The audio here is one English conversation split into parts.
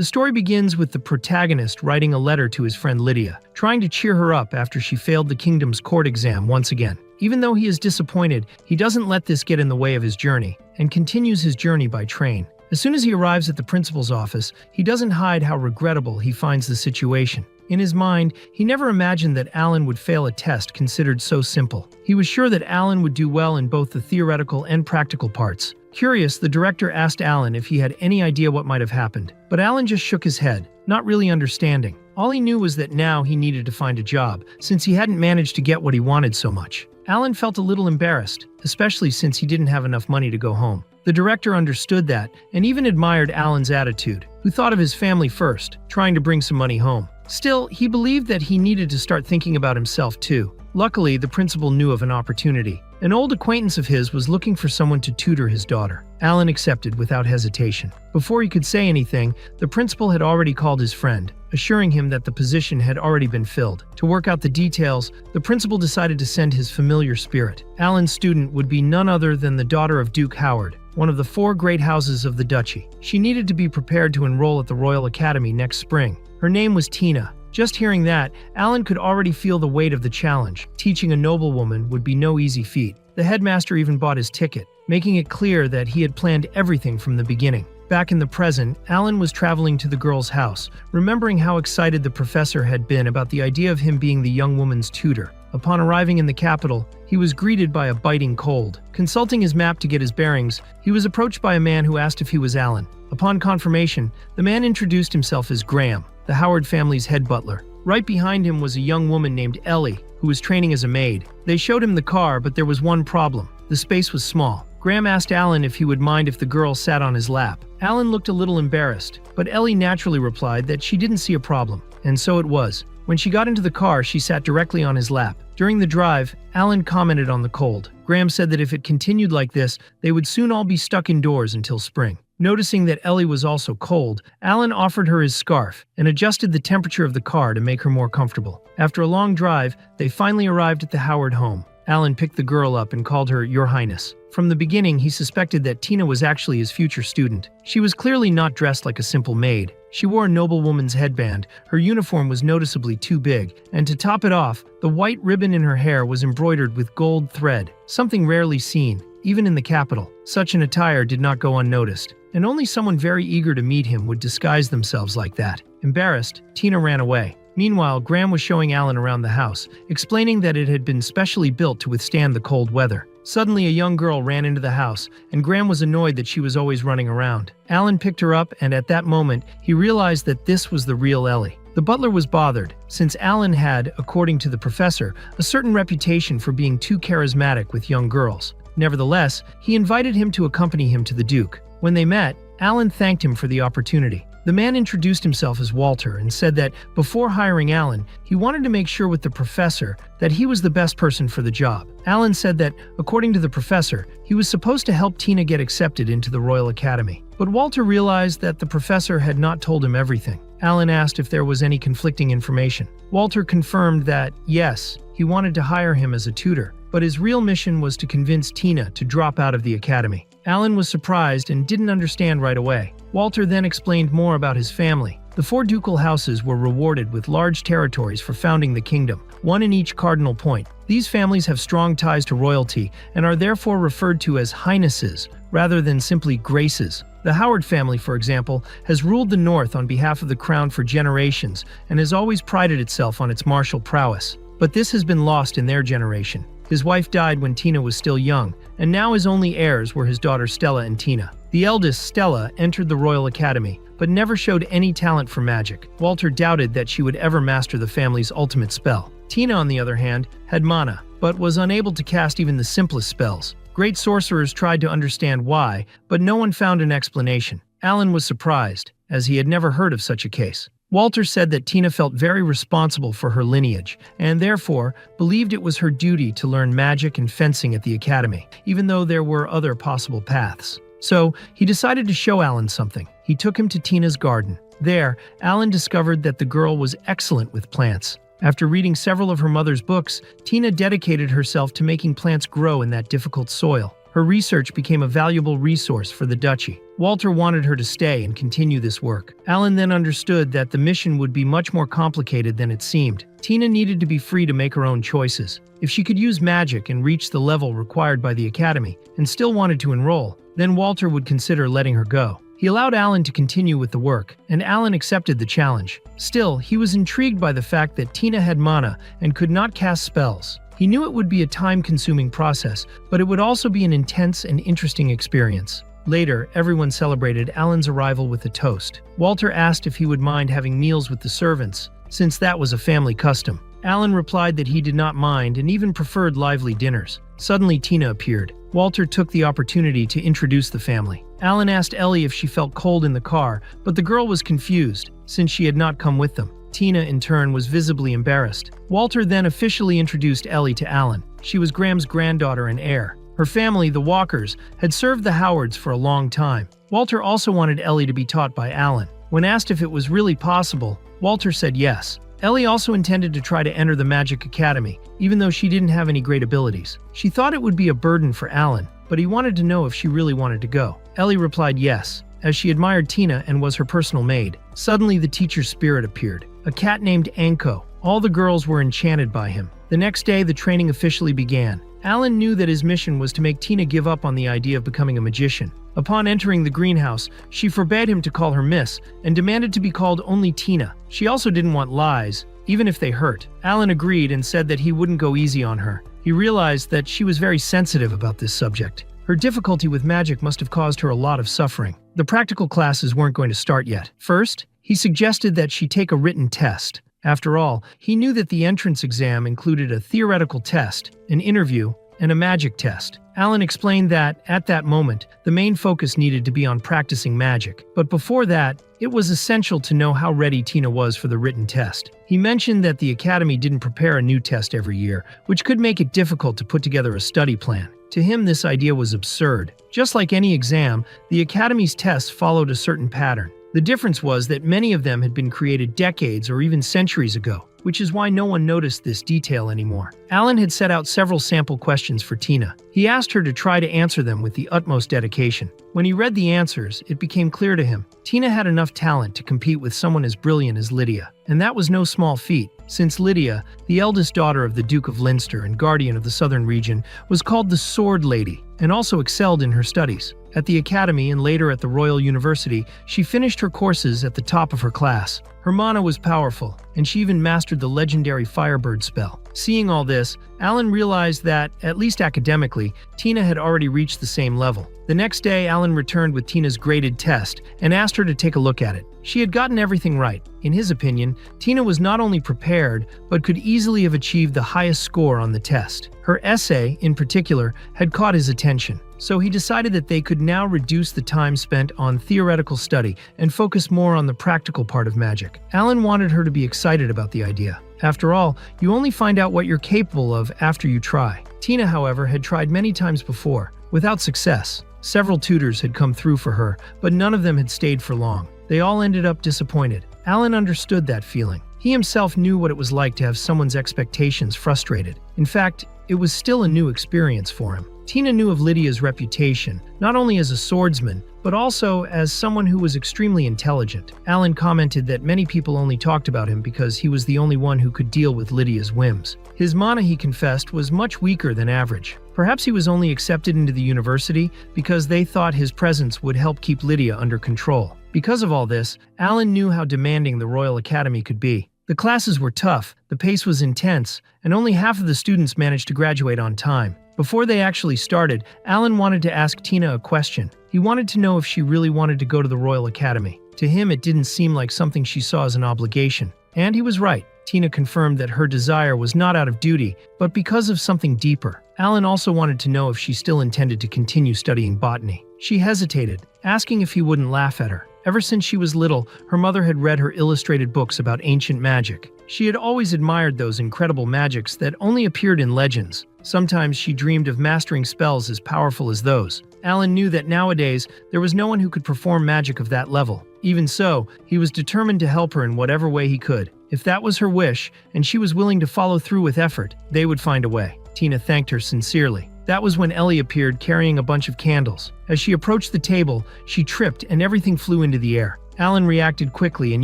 The story begins with the protagonist writing a letter to his friend Lydia, trying to cheer her up after she failed the kingdom's court exam once again. Even though he is disappointed, he doesn't let this get in the way of his journey, and continues his journey by train. As soon as he arrives at the principal's office, he doesn't hide how regrettable he finds the situation. In his mind, he never imagined that Alan would fail a test considered so simple. He was sure that Alan would do well in both the theoretical and practical parts. Curious, the director asked Alan if he had any idea what might have happened, but Alan just shook his head, not really understanding. All he knew was that now he needed to find a job, since he hadn't managed to get what he wanted so much. Alan felt a little embarrassed, especially since he didn't have enough money to go home. The director understood that, and even admired Alan's attitude, who thought of his family first, trying to bring some money home. Still, he believed that he needed to start thinking about himself too. Luckily, the principal knew of an opportunity. An old acquaintance of his was looking for someone to tutor his daughter. Alan accepted without hesitation. Before he could say anything, the principal had already called his friend, assuring him that the position had already been filled. To work out the details, the principal decided to send his familiar spirit. Alan's student would be none other than the daughter of Duke Howard, one of the 4 great houses of the duchy. She needed to be prepared to enroll at the Royal Academy next spring. Her name was Tina. Just hearing that, Alan could already feel the weight of the challenge. Teaching a noblewoman would be no easy feat. The headmaster even bought his ticket, making it clear that he had planned everything from the beginning. Back in the present, Alan was traveling to the girl's house, remembering how excited the professor had been about the idea of him being the young woman's tutor. Upon arriving in the capital, he was greeted by a biting cold. Consulting his map to get his bearings, he was approached by a man who asked if he was Alan. Upon confirmation, the man introduced himself as Graham, the Howard family's head butler. Right behind him was a young woman named Ellie, who was training as a maid. They showed him the car, but there was one problem. The space was small. Graham asked Alan if he would mind if the girl sat on his lap. Alan looked a little embarrassed, but Ellie naturally replied that she didn't see a problem. And so it was. When she got into the car, she sat directly on his lap. During the drive, Alan commented on the cold. Graham said that if it continued like this, they would soon all be stuck indoors until spring. Noticing that Ellie was also cold, Alan offered her his scarf and adjusted the temperature of the car to make her more comfortable. After a long drive, they finally arrived at the Howard home. Alan picked the girl up and called her Your Highness. From the beginning, he suspected that Tina was actually his future student. She was clearly not dressed like a simple maid. She wore a noblewoman's headband, her uniform was noticeably too big, and to top it off, the white ribbon in her hair was embroidered with gold thread, something rarely seen, even in the capital. Such an attire did not go unnoticed, and only someone very eager to meet him would disguise themselves like that. Embarrassed, Tina ran away. Meanwhile, Graham was showing Alan around the house, explaining that it had been specially built to withstand the cold weather. Suddenly, a young girl ran into the house, and Graham was annoyed that she was always running around. Alan picked her up, and at that moment, he realized that this was the real Ellie. The butler was bothered, since Alan had, according to the professor, a certain reputation for being too charismatic with young girls. Nevertheless, he invited him to accompany him to the Duke. When they met, Alan thanked him for the opportunity. The man introduced himself as Walter and said that before hiring Alan, he wanted to make sure with the professor that he was the best person for the job. Alan said that, according to the professor, he was supposed to help Tina get accepted into the Royal Academy. But Walter realized that the professor had not told him everything. Alan asked if there was any conflicting information. Walter confirmed that, yes, he wanted to hire him as a tutor, but his real mission was to convince Tina to drop out of the academy. Alan was surprised and didn't understand right away. Walter then explained more about his family. The 4 ducal houses were rewarded with large territories for founding the kingdom, one in each cardinal point. These families have strong ties to royalty and are therefore referred to as highnesses rather than simply graces. The Howard family, for example, has ruled the north on behalf of the crown for generations and has always prided itself on its martial prowess. But this has been lost in their generation. His wife died when Tina was still young, and now his only heirs were his daughter Stella and Tina. The eldest, Stella, entered the Royal Academy, but never showed any talent for magic. Walter doubted that she would ever master the family's ultimate spell. Tina, on the other hand, had mana, but was unable to cast even the simplest spells. Great sorcerers tried to understand why, but no one found an explanation. Alan was surprised, as he had never heard of such a case. Walter said that Tina felt very responsible for her lineage, and therefore believed it was her duty to learn magic and fencing at the academy, even though there were other possible paths. So, he decided to show Alan something. He took him to Tina's garden. There, Alan discovered that the girl was excellent with plants. After reading several of her mother's books, Tina dedicated herself to making plants grow in that difficult soil. Her research became a valuable resource for the duchy. Walter wanted her to stay and continue this work. Alan then understood that the mission would be much more complicated than it seemed. Tina needed to be free to make her own choices. If she could use magic and reach the level required by the academy and still wanted to enroll, then Walter would consider letting her go. He allowed Alan to continue with the work, and Alan accepted the challenge. Still, he was intrigued by the fact that Tina had mana and could not cast spells. He knew it would be a time-consuming process, but it would also be an intense and interesting experience. Later, everyone celebrated Alan's arrival with a toast. Walter asked if he would mind having meals with the servants, since that was a family custom. Alan replied that he did not mind and even preferred lively dinners. Suddenly, Tina appeared. Walter took the opportunity to introduce the family. Alan asked Ellie if she felt cold in the car, but the girl was confused, since she had not come with them. Tina, in turn, was visibly embarrassed. Walter then officially introduced Ellie to Alan. She was Graham's granddaughter and heir. Her family, the Walkers, had served the Howards for a long time. Walter also wanted Ellie to be taught by Alan. When asked if it was really possible, Walter said yes. Ellie also intended to try to enter the Magic Academy, even though she didn't have any great abilities. She thought it would be a burden for Alan, but he wanted to know if she really wanted to go. Ellie replied yes, as she admired Tina and was her personal maid. Suddenly, the teacher's spirit appeared, a cat named Anko. All the girls were enchanted by him. The next day, the training officially began. Alan knew that his mission was to make Tina give up on the idea of becoming a magician. Upon entering the greenhouse, she forbade him to call her Miss and demanded to be called only Tina. She also didn't want lies, even if they hurt. Alan agreed and said that he wouldn't go easy on her. He realized that she was very sensitive about this subject. Her difficulty with magic must have caused her a lot of suffering. The practical classes weren't going to start yet. First, he suggested that she take a written test. After all, he knew that the entrance exam included a theoretical test, an interview, and a magic test. Alan explained that, at that moment, the main focus needed to be on practicing magic. But before that, it was essential to know how ready Tina was for the written test. He mentioned that the academy didn't prepare a new test every year, which could make it difficult to put together a study plan. To him, this idea was absurd. Just like any exam, the academy's tests followed a certain pattern. The difference was that many of them had been created decades or even centuries ago, which is why no one noticed this detail anymore. Alan had set out several sample questions for Tina. He asked her to try to answer them with the utmost dedication. When he read the answers, it became clear to him. Tina had enough talent to compete with someone as brilliant as Lydia. And that was no small feat, since Lydia, the eldest daughter of the Duke of Leinster and guardian of the southern region, was called the Sword Lady, and also excelled in her studies. At the academy and later at the Royal University, she finished her courses at the top of her class. Her mana was powerful, and she even mastered the legendary Firebird spell. Seeing all this, Alan realized that, at least academically, Tina had already reached the same level. The next day, Alan returned with Tina's graded test and asked her to take a look at it. She had gotten everything right. In his opinion, Tina was not only prepared, but could easily have achieved the highest score on the test. Her essay, in particular, had caught his attention. So he decided that they could now reduce the time spent on theoretical study and focus more on the practical part of magic. Alan wanted her to be excited about the idea. After all, you only find out what you're capable of after you try. Tina, however, had tried many times before, without success. Several tutors had come through for her, but none of them had stayed for long. They all ended up disappointed. Alan understood that feeling. He himself knew what it was like to have someone's expectations frustrated. In fact, it was still a new experience for him. Tina knew of Lydia's reputation, not only as a swordsman, but also as someone who was extremely intelligent. Alan commented that many people only talked about him because he was the only one who could deal with Lydia's whims. His mana, he confessed, was much weaker than average. Perhaps he was only accepted into the university because they thought his presence would help keep Lydia under control. Because of all this, Alan knew how demanding the Royal Academy could be. The classes were tough, the pace was intense, and only half of the students managed to graduate on time. Before they actually started, Alan wanted to ask Tina a question. He wanted to know if she really wanted to go to the Royal Academy. To him, it didn't seem like something she saw as an obligation. And he was right. Tina confirmed that her desire was not out of duty, but because of something deeper. Alan also wanted to know if she still intended to continue studying botany. She hesitated, asking if he wouldn't laugh at her. Ever since she was little, her mother had read her illustrated books about ancient magic. She had always admired those incredible magics that only appeared in legends. Sometimes she dreamed of mastering spells as powerful as those. Alan knew that nowadays, there was no one who could perform magic of that level. Even so, he was determined to help her in whatever way he could. If that was her wish, and she was willing to follow through with effort, they would find a way. Tina thanked her sincerely. That was when Ellie appeared carrying a bunch of candles. As she approached the table, she tripped and everything flew into the air. Alan reacted quickly and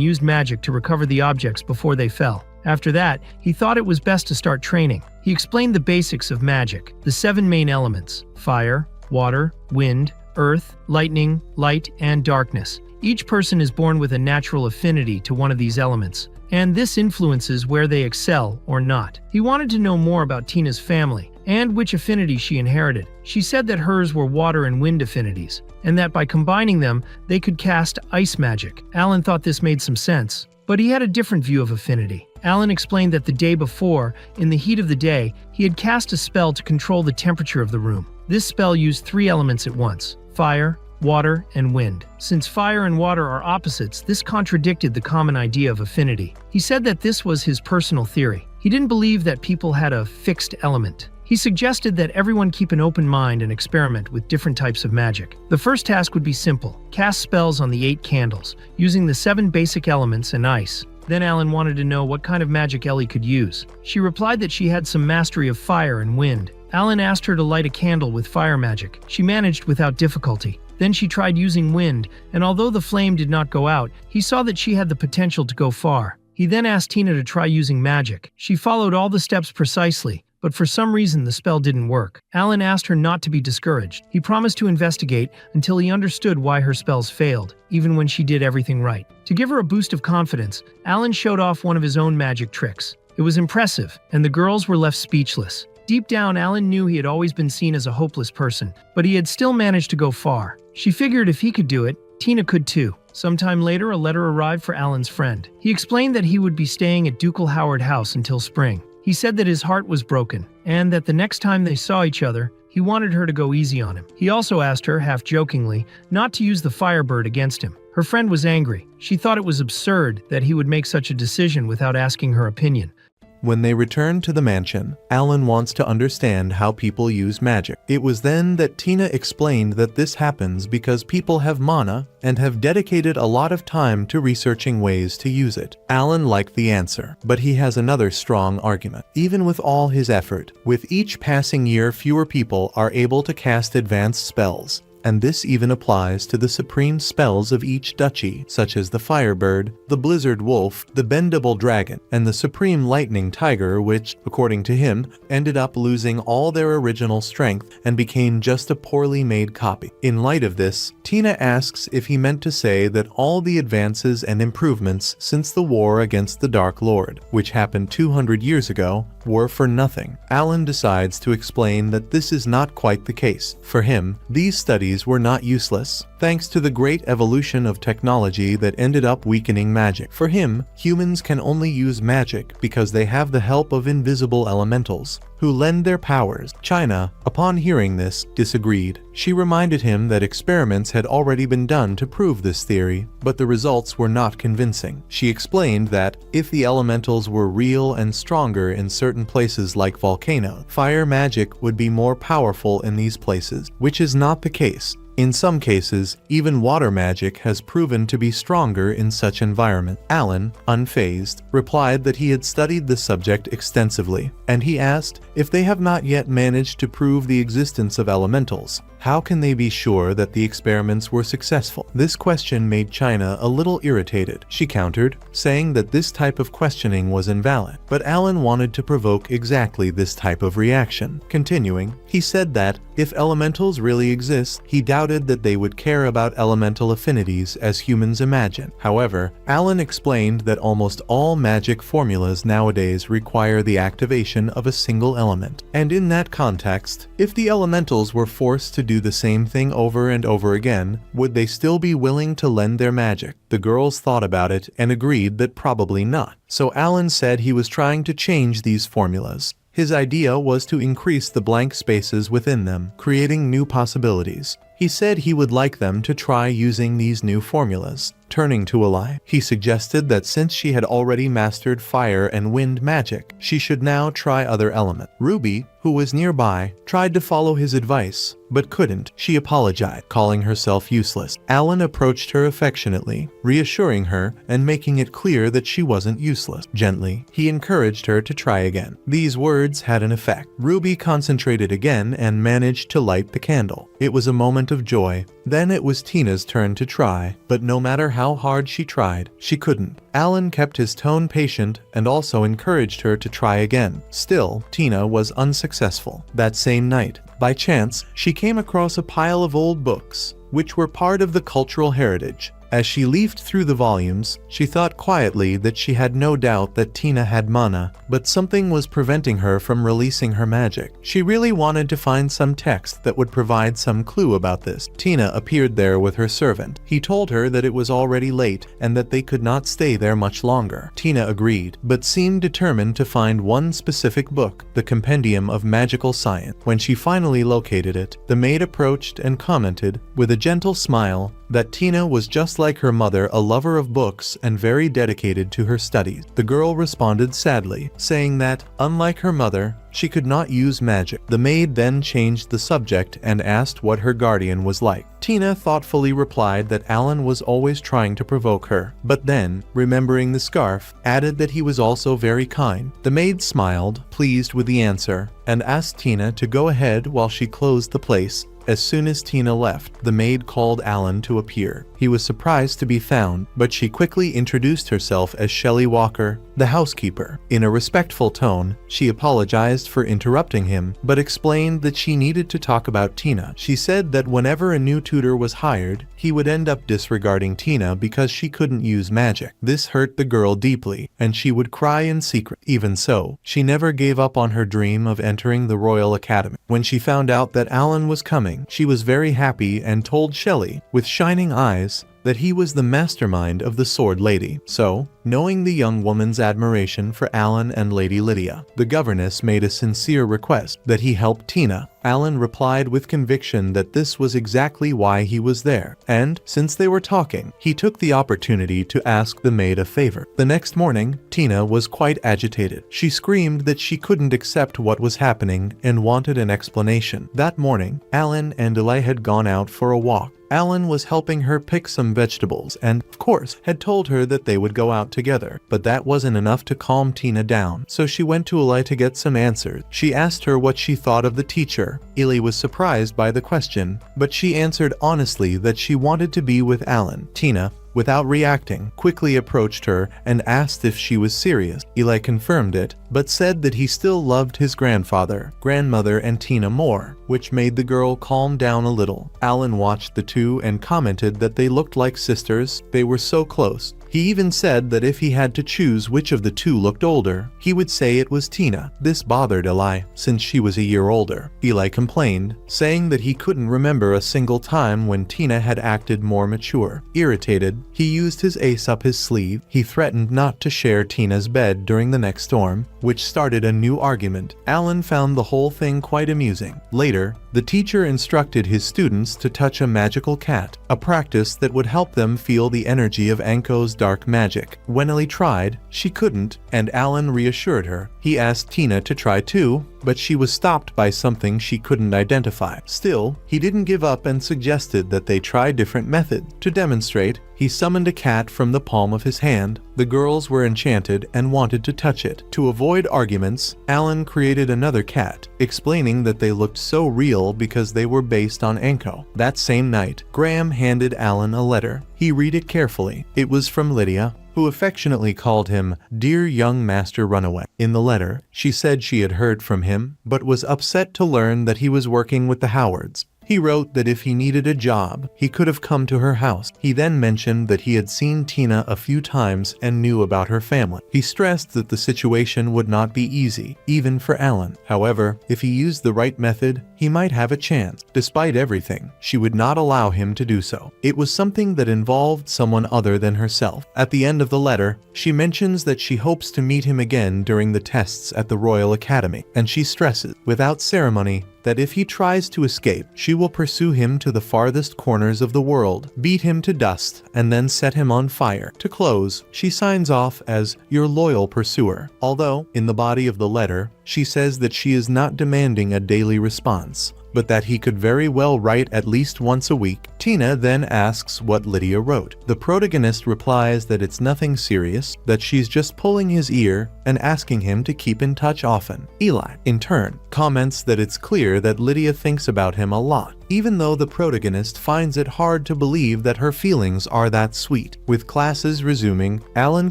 used magic to recover the objects before they fell. After that, he thought it was best to start training. He explained the basics of magic, the 7 main elements: fire, water, wind, earth, lightning, light, and darkness. Each person is born with a natural affinity to one of these elements, and this influences where they excel or not. He wanted to know more about Tina's family and which affinity she inherited. She said that hers were water and wind affinities, and that by combining them, they could cast ice magic. Alan thought this made some sense, but he had a different view of affinity. Alan explained that the day before, in the heat of the day, he had cast a spell to control the temperature of the room. This spell used 3 elements at once: fire, water, and wind. Since fire and water are opposites, this contradicted the common idea of affinity. He said that this was his personal theory. He didn't believe that people had a fixed element. He suggested that everyone keep an open mind and experiment with different types of magic. The first task would be simple: cast spells on the 8 candles, using the 7 basic elements and ice. Then Alan wanted to know what kind of magic Ellie could use. She replied that she had some mastery of fire and wind. Alan asked her to light a candle with fire magic. She managed without difficulty. Then she tried using wind, and although the flame did not go out, he saw that she had the potential to go far. He then asked Tina to try using magic. She followed all the steps precisely, but for some reason the spell didn't work. Alan asked her not to be discouraged. He promised to investigate until he understood why her spells failed, even when she did everything right. To give her a boost of confidence, Alan showed off one of his own magic tricks. It was impressive, and the girls were left speechless. Deep down, Alan knew he had always been seen as a hopeless person, but he had still managed to go far. She figured if he could do it, Tina could too. Sometime later, a letter arrived for Alan's friend. He explained that he would be staying at Ducal Howard House until spring. He said that his heart was broken, and that the next time they saw each other, he wanted her to go easy on him. He also asked her, half-jokingly, not to use the Firebird against him. Her friend was angry. She thought it was absurd that he would make such a decision without asking her opinion. When they return to the mansion, Alan wants to understand how people use magic. It was then that Tina explained that this happens because people have mana and have dedicated a lot of time to researching ways to use it. Alan liked the answer, but he has another strong argument. Even with all his effort, with each passing year fewer people are able to cast advanced spells. And this even applies to the supreme spells of each duchy, such as the Firebird, the Blizzard Wolf, the Bendable Dragon, and the Supreme Lightning Tiger, which, according to him, ended up losing all their original strength and became just a poorly made copy. In light of this, Tina asks if he meant to say that all the advances and improvements since the war against the Dark Lord, which happened 200 years ago, were for nothing. Alan decides to explain that this is not quite the case. For him, these studies were not useless, thanks to the great evolution of technology that ended up weakening magic. For him, humans can only use magic because they have the help of invisible elementals, who lend their powers. China, upon hearing this, disagreed. She reminded him that experiments had already been done to prove this theory, but the results were not convincing. She explained that, if the elementals were real and stronger in certain places like volcanoes, fire magic would be more powerful in these places, which is not the case. In some cases, even water magic has proven to be stronger in such environment. Alan, unfazed, replied that he had studied the subject extensively, and he asked, if they have not yet managed to prove the existence of elementals, how can they be sure that the experiments were successful? This question made China a little irritated. She countered, saying that this type of questioning was invalid. But Alan wanted to provoke exactly this type of reaction. Continuing, he said that, if elementals really exist, he doubted that they would care about elemental affinities as humans imagine. However, Alan explained that almost all magic formulas nowadays require the activation of a single element. And in that context, if the elementals were forced to do the same thing over and over again, would they still be willing to lend their magic? The girls thought about it and agreed that probably not. So Alan said he was trying to change these formulas. His idea was to increase the blank spaces within them, creating new possibilities. He said he would like them to try using these new formulas. Turning to Eli, he suggested that since she had already mastered fire and wind magic, she should now try other elements. Ruby, who was nearby, tried to follow his advice, but couldn't. She apologized, calling herself useless. Alan approached her affectionately, reassuring her and making it clear that she wasn't useless. Gently, he encouraged her to try again. These words had an effect. Ruby concentrated again and managed to light the candle. It was a moment of joy. Then it was Tina's turn to try, but no matter how hard she tried, she couldn't. Alan kept his tone patient and also encouraged her to try again. Still, Tina was unsuccessful. That same night, by chance, she came across a pile of old books, which were part of the cultural heritage. As she leafed through the volumes, she thought quietly that she had no doubt that Tina had mana, but something was preventing her from releasing her magic. She really wanted to find some text that would provide some clue about this. Tina appeared there with her servant. He told her that it was already late and that they could not stay there much longer. Tina agreed, but seemed determined to find one specific book, the Compendium of Magical Science. When she finally located it, the maid approached and commented, with a gentle smile, that Tina was just like her mother, a lover of books and very dedicated to her studies. The girl responded sadly, saying that, unlike her mother, she could not use magic. The maid then changed the subject and asked what her guardian was like. Tina thoughtfully replied that Alan was always trying to provoke her, but then, remembering the scarf, added that he was also very kind. The maid smiled, pleased with the answer, and asked Tina to go ahead while she closed the place. As soon as Tina left, the maid called Alan to appear. He was surprised to be found, but she quickly introduced herself as Shelley Walker, the housekeeper. In a respectful tone, she apologized for interrupting him, but explained that she needed to talk about Tina. She said that whenever a new tutor was hired, he would end up disregarding Tina because she couldn't use magic. This hurt the girl deeply, and she would cry in secret. Even so, she never gave up on her dream of entering the Royal Academy. When she found out that Alan was coming, she was very happy and told Shelley, with shining eyes, that he was the mastermind of the Sword Lady. So, knowing the young woman's admiration for Alan and Lady Lydia, the governess made a sincere request that he help Tina. Alan replied with conviction that this was exactly why he was there, and, since they were talking, he took the opportunity to ask the maid a favor. The next morning, Tina was quite agitated. She screamed that she couldn't accept what was happening and wanted an explanation. That morning, Alan and Eli had gone out for a walk. Alan was helping her pick some vegetables and, of course, had told her that they would go out together. But that wasn't enough to calm Tina down, so she went to Eli to get some answers. She asked her what she thought of the teacher. Eli was surprised by the question, but she answered honestly that she wanted to be with Alan. Tina, without reacting, quickly approached her and asked if she was serious. Eli confirmed it, but said that he still loved his grandfather, grandmother, and Tina more, which made the girl calm down a little. Alan watched the two and commented that they looked like sisters. They were so close. He even said that if he had to choose which of the two looked older, he would say it was Tina. This bothered Eli, since she was a year older. Eli complained, saying that he couldn't remember a single time when Tina had acted more mature. Irritated, he used his ace up his sleeve. He threatened not to share Tina's bed during the next storm, which started a new argument. Alan found the whole thing quite amusing. Later, the teacher instructed his students to touch a magical cat, a practice that would help them feel the energy of Anko's dark magic. When Ellie tried, she couldn't, and Alan reassured her. He asked Tina to try too, but she was stopped by something she couldn't identify. Still, he didn't give up and suggested that they try different methods. To demonstrate, he summoned a cat from the palm of his hand. The girls were enchanted and wanted to touch it. To avoid arguments, Alan created another cat, explaining that they looked so real because they were based on Anko. That same night, Graham handed Alan a letter. He read it carefully. It was from Lydia, who affectionately called him Dear Young Master Runaway. In the letter, she said she had heard from him, but was upset to learn that he was working with the Howards. He wrote that if he needed a job, he could have come to her house. He then mentioned that he had seen Tina a few times and knew about her family. He stressed that the situation would not be easy, even for Alan. However, if he used the right method, he might have a chance. Despite everything, she would not allow him to do so. It was something that involved someone other than herself. At the end of the letter, she mentions that she hopes to meet him again during the tests at the Royal Academy, and she stresses, without ceremony, that if he tries to escape, she will pursue him to the farthest corners of the world, beat him to dust, and then set him on fire. To close, she signs off as your loyal pursuer, although, in the body of the letter, she says that she is not demanding a daily response, but that he could very well write at least once a week. Tina then asks what Lydia wrote. The protagonist replies that it's nothing serious, that she's just pulling his ear and asking him to keep in touch often. Eli, in turn, comments that it's clear that Lydia thinks about him a lot, even though the protagonist finds it hard to believe that her feelings are that sweet. With classes resuming, Alan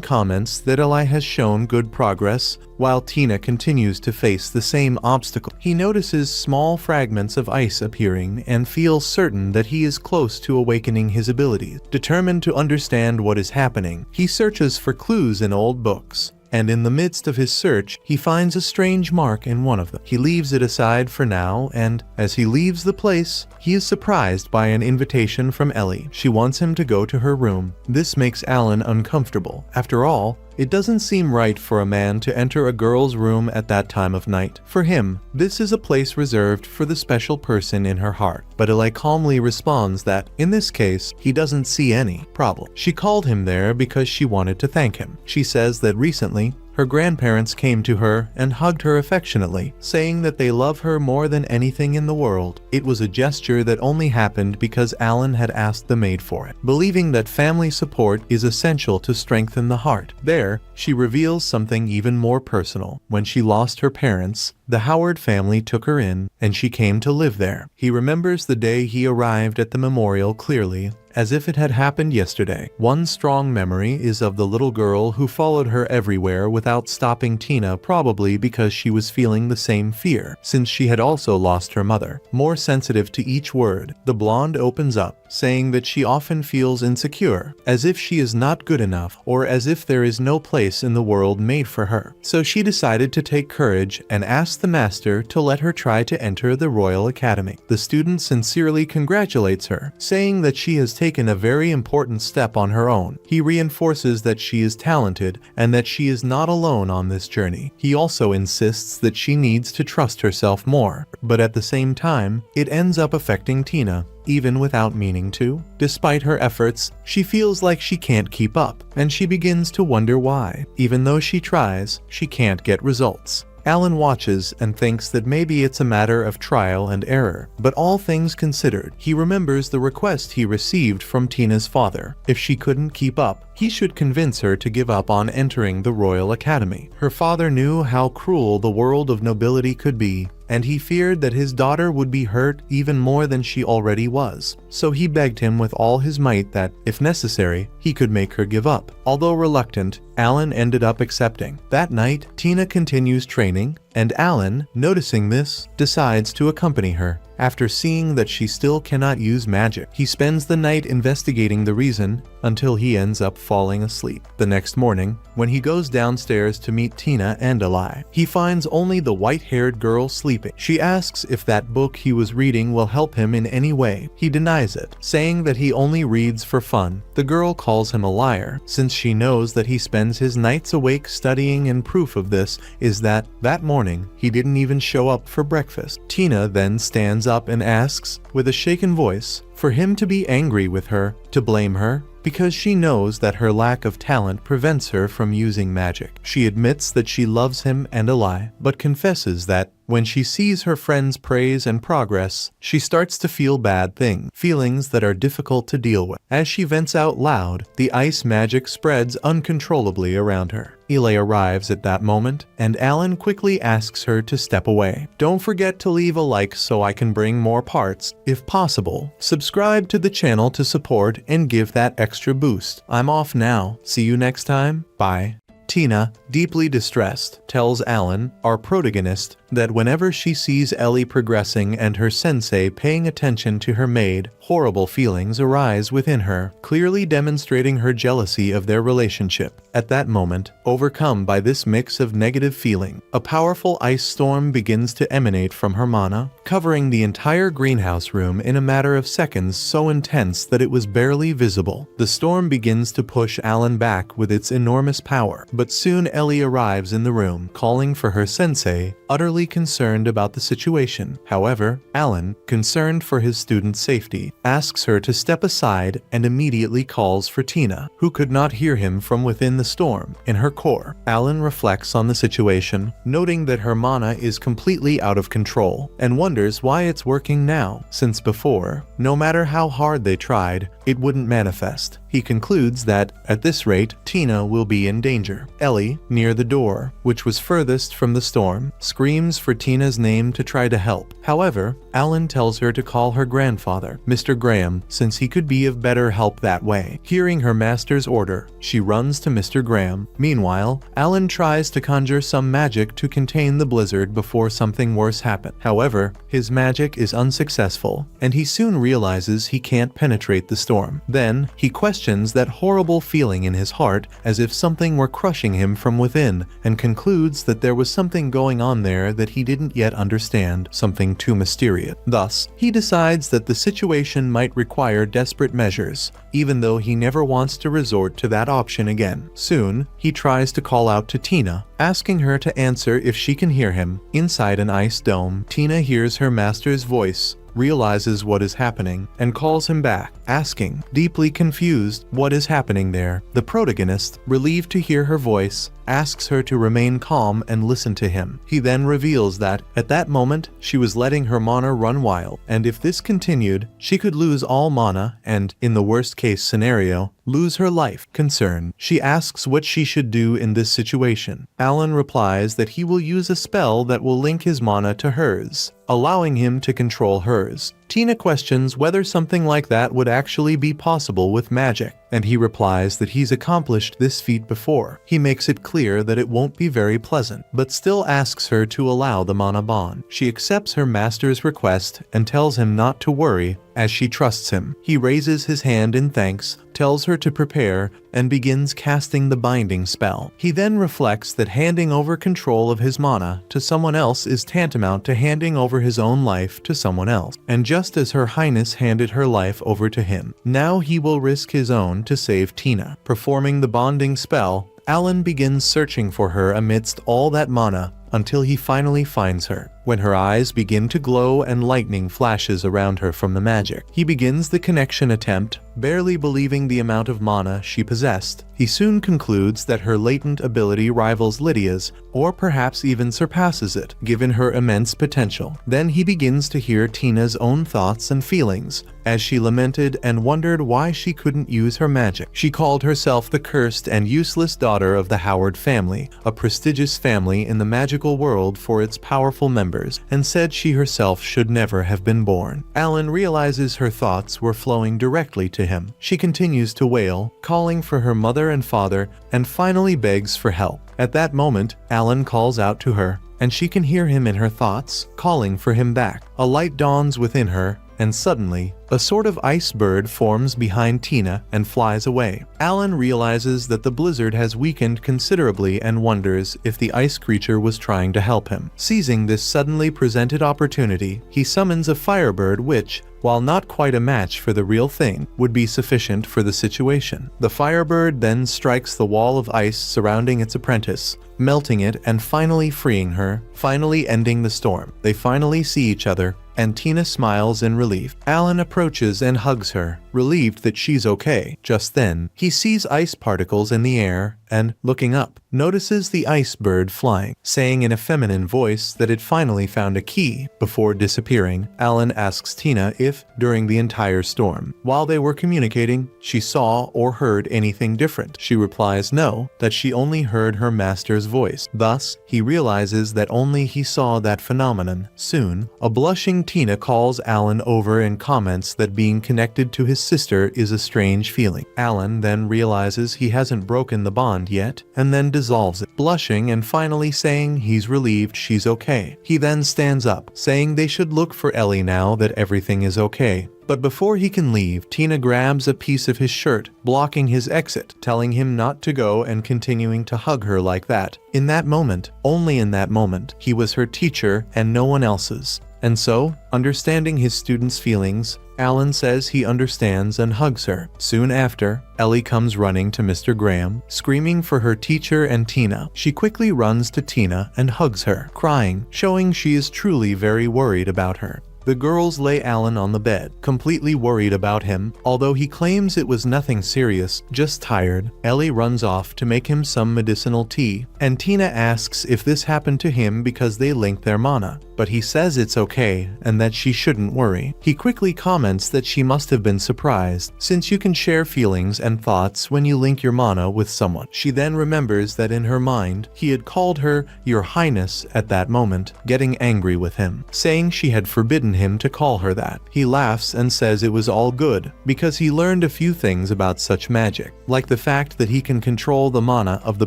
comments that Eli has shown good progress, while Tina continues to face the same obstacle. He notices small fragments of ice appearing and feels certain that he is close to awakening his abilities. Determined to understand what is happening, he searches for clues in old books, and in the midst of his search, he finds a strange mark in one of them. He leaves it aside for now, and as he leaves the place, he is surprised by an invitation from Ellie. She wants him to go to her room. This makes Alan uncomfortable. After all, it doesn't seem right for a man to enter a girl's room at that time of night. For him, this is a place reserved for the special person in her heart. But Eli calmly responds that, in this case, he doesn't see any problem. She called him there because she wanted to thank him. She says that recently, her grandparents came to her and hugged her affectionately, saying that they love her more than anything in the world. It was a gesture that only happened because Alan had asked the maid for it, believing that family support is essential to strengthen the heart. There, she reveals something even more personal. When she lost her parents, the Howard family took her in, and she came to live there. He remembers the day he arrived at the memorial clearly, as if it had happened yesterday. One strong memory is of the little girl who followed her everywhere without stopping Tina, probably because she was feeling the same fear, since she had also lost her mother. More sensitive to each word, the blonde opens up, saying that she often feels insecure, as if she is not good enough, or as if there is no place in the world made for her. So she decided to take courage and asked the master to let her try to enter the Royal Academy. The student sincerely congratulates her, saying that she has taken a very important step on her own. He reinforces that she is talented and that she is not alone on this journey. He also insists that she needs to trust herself more, but at the same time, it ends up affecting Tina, even without meaning to. Despite her efforts, she feels like she can't keep up, and she begins to wonder why. Even though she tries, she can't get results. Alan watches and thinks that maybe it's a matter of trial and error, but all things considered, he remembers the request he received from Tina's father. If she couldn't keep up, he should convince her to give up on entering the Royal Academy. Her father knew how cruel the world of nobility could be, and he feared that his daughter would be hurt even more than she already was. So he begged him with all his might that, if necessary, he could make her give up. Although reluctant, Alan ended up accepting. That night, Tina continues training, and Alan, noticing this, decides to accompany her. After seeing that she still cannot use magic, he spends the night investigating the reason until he ends up falling asleep. The next morning, when he goes downstairs to meet Tina and Eli, he finds only the white-haired girl sleeping. She asks if that book he was reading will help him in any way. He denies it, saying that he only reads for fun. The girl calls him a liar, since she knows that he spends his nights awake studying, and proof of this is that morning he didn't even show up for breakfast. Tina then stands up and asks, with a shaken voice, for him to be angry with her, to blame her, because she knows that her lack of talent prevents her from using magic. She admits that she loves him and Eli, but confesses that when she sees her friend's praise and progress, she starts to feel bad things, feelings that are difficult to deal with. As she vents out loud, the ice magic spreads uncontrollably around her. Eli arrives at that moment, and Alan quickly asks her to step away. Don't forget to leave a like so I can bring more parts, if possible. Subscribe to the channel to support and give that extra boost. I'm off now. See you next time. Bye. Tina, deeply distressed, tells Alan, our protagonist, that whenever she sees Ellie progressing and her sensei paying attention to her maid, horrible feelings arise within her, clearly demonstrating her jealousy of their relationship. At that moment, overcome by this mix of negative feeling, a powerful ice storm begins to emanate from her mana, covering the entire greenhouse room in a matter of seconds, so intense that it was barely visible. The storm begins to push Alan back with its enormous power, but soon Ellie arrives in the room, calling for her sensei, utterly concerned about the situation. However, Alan, concerned for his student's safety, asks her to step aside and immediately calls for Tina, who could not hear him from within the storm. In her core, Alan reflects on the situation, noting that her mana is completely out of control, and wonders why it's working now, since before, no matter how hard they tried, it wouldn't manifest. He concludes that, at this rate, Tina will be in danger. Ellie, near the door, which was furthest from the storm, screams for Tina's name to try to help. However, Alan tells her to call her grandfather, Mr. Graham, since he could be of better help that way. Hearing her master's order, she runs to Mr. Graham. Meanwhile, Alan tries to conjure some magic to contain the blizzard before something worse happens. However, his magic is unsuccessful, and he soon realizes he can't penetrate the storm. Then, he questions that horrible feeling in his heart as if something were crushing him from within, and concludes that there was something going on there that he didn't yet understand, something too mysterious. Thus, he decides that the situation might require desperate measures, even though he never wants to resort to that option again. Soon, he tries to call out to Tina, asking her to answer if she can hear him. Inside an ice dome, Tina hears her master's voice, realizes what is happening, and calls him back, asking, deeply confused, what is happening there. The protagonist, relieved to hear her voice, asks her to remain calm and listen to him. He then reveals that, at that moment, she was letting her mana run wild, and if this continued, she could lose all mana and, in the worst-case scenario, lose her life. Concerned, she asks what she should do in this situation. Alan replies that he will use a spell that will link his mana to hers, allowing him to control hers. Tina questions whether something like that would actually be possible with magic, and he replies that he's accomplished this feat before. He makes it clear that it won't be very pleasant, but still asks her to allow the mana bond. She accepts her master's request and tells him not to worry, as she trusts him. He raises his hand in thanks, tells her to prepare, and begins casting the binding spell. He then reflects that handing over control of his mana to someone else is tantamount to handing over his own life to someone else, and just as Her Highness handed her life over to him, now he will risk his own to save Tina. Performing the bonding spell, Alan begins searching for her amidst all that mana until he finally finds her. When her eyes begin to glow and lightning flashes around her from the magic, he begins the connection attempt, barely believing the amount of mana she possessed. He soon concludes that her latent ability rivals Lydia's, or perhaps even surpasses it, given her immense potential. Then he begins to hear Tina's own thoughts and feelings, as she lamented and wondered why she couldn't use her magic. She called herself the cursed and useless daughter of the Howard family, a prestigious family in the magical world for its powerful members, and said she herself should never have been born. Alan realizes her thoughts were flowing directly to him. She continues to wail, calling for her mother and father, and finally begs for help. At that moment, Alan calls out to her, and she can hear him in her thoughts, calling for him back. A light dawns within her, and suddenly, a sort of ice bird forms behind Tina and flies away. Alan realizes that the blizzard has weakened considerably and wonders if the ice creature was trying to help him. Seizing this suddenly presented opportunity, he summons a firebird which, while not quite a match for the real thing, would be sufficient for the situation. The firebird then strikes the wall of ice surrounding its apprentice, melting it and finally freeing her, finally ending the storm. They finally see each other, and Tina smiles in relief. Alan approaches and hugs her, relieved that she's okay. Just then, he sees ice particles in the air and, looking up, notices the ice bird flying, saying in a feminine voice that it finally found a key. Before disappearing, Alan asks Tina if, during the entire storm, while they were communicating, she saw or heard anything different. She replies no, that she only heard her master's voice. Thus, he realizes that only he saw that phenomenon. Soon, a blushing Tina calls Alan over and comments that being connected to his sister is a strange feeling. Alan then realizes he hasn't broken the bond yet, and then dissolves it, blushing and finally saying he's relieved she's okay. He then stands up, saying they should look for Ellie now that everything is okay. But before he can leave, Tina grabs a piece of his shirt, blocking his exit, telling him not to go and continuing to hug her like that. In that moment, only in that moment, he was her teacher and no one else's. And so, understanding his student's feelings, Alan says he understands and hugs her. Soon after, Ellie comes running to Mr. Graham, screaming for her teacher and Tina. She quickly runs to Tina and hugs her, crying, showing she is truly very worried about her. The girls lay Alan on the bed, completely worried about him, although he claims it was nothing serious, just tired. Ellie runs off to make him some medicinal tea, and Tina asks if this happened to him because they linked their mana, but he says it's okay and that she shouldn't worry. He quickly comments that she must have been surprised, since you can share feelings and thoughts when you link your mana with someone. She then remembers that in her mind, he had called her Your Highness at that moment, getting angry with him, saying she had forbidden him to call her that. He laughs and says it was all good, because he learned a few things about such magic, like the fact that he can control the mana of the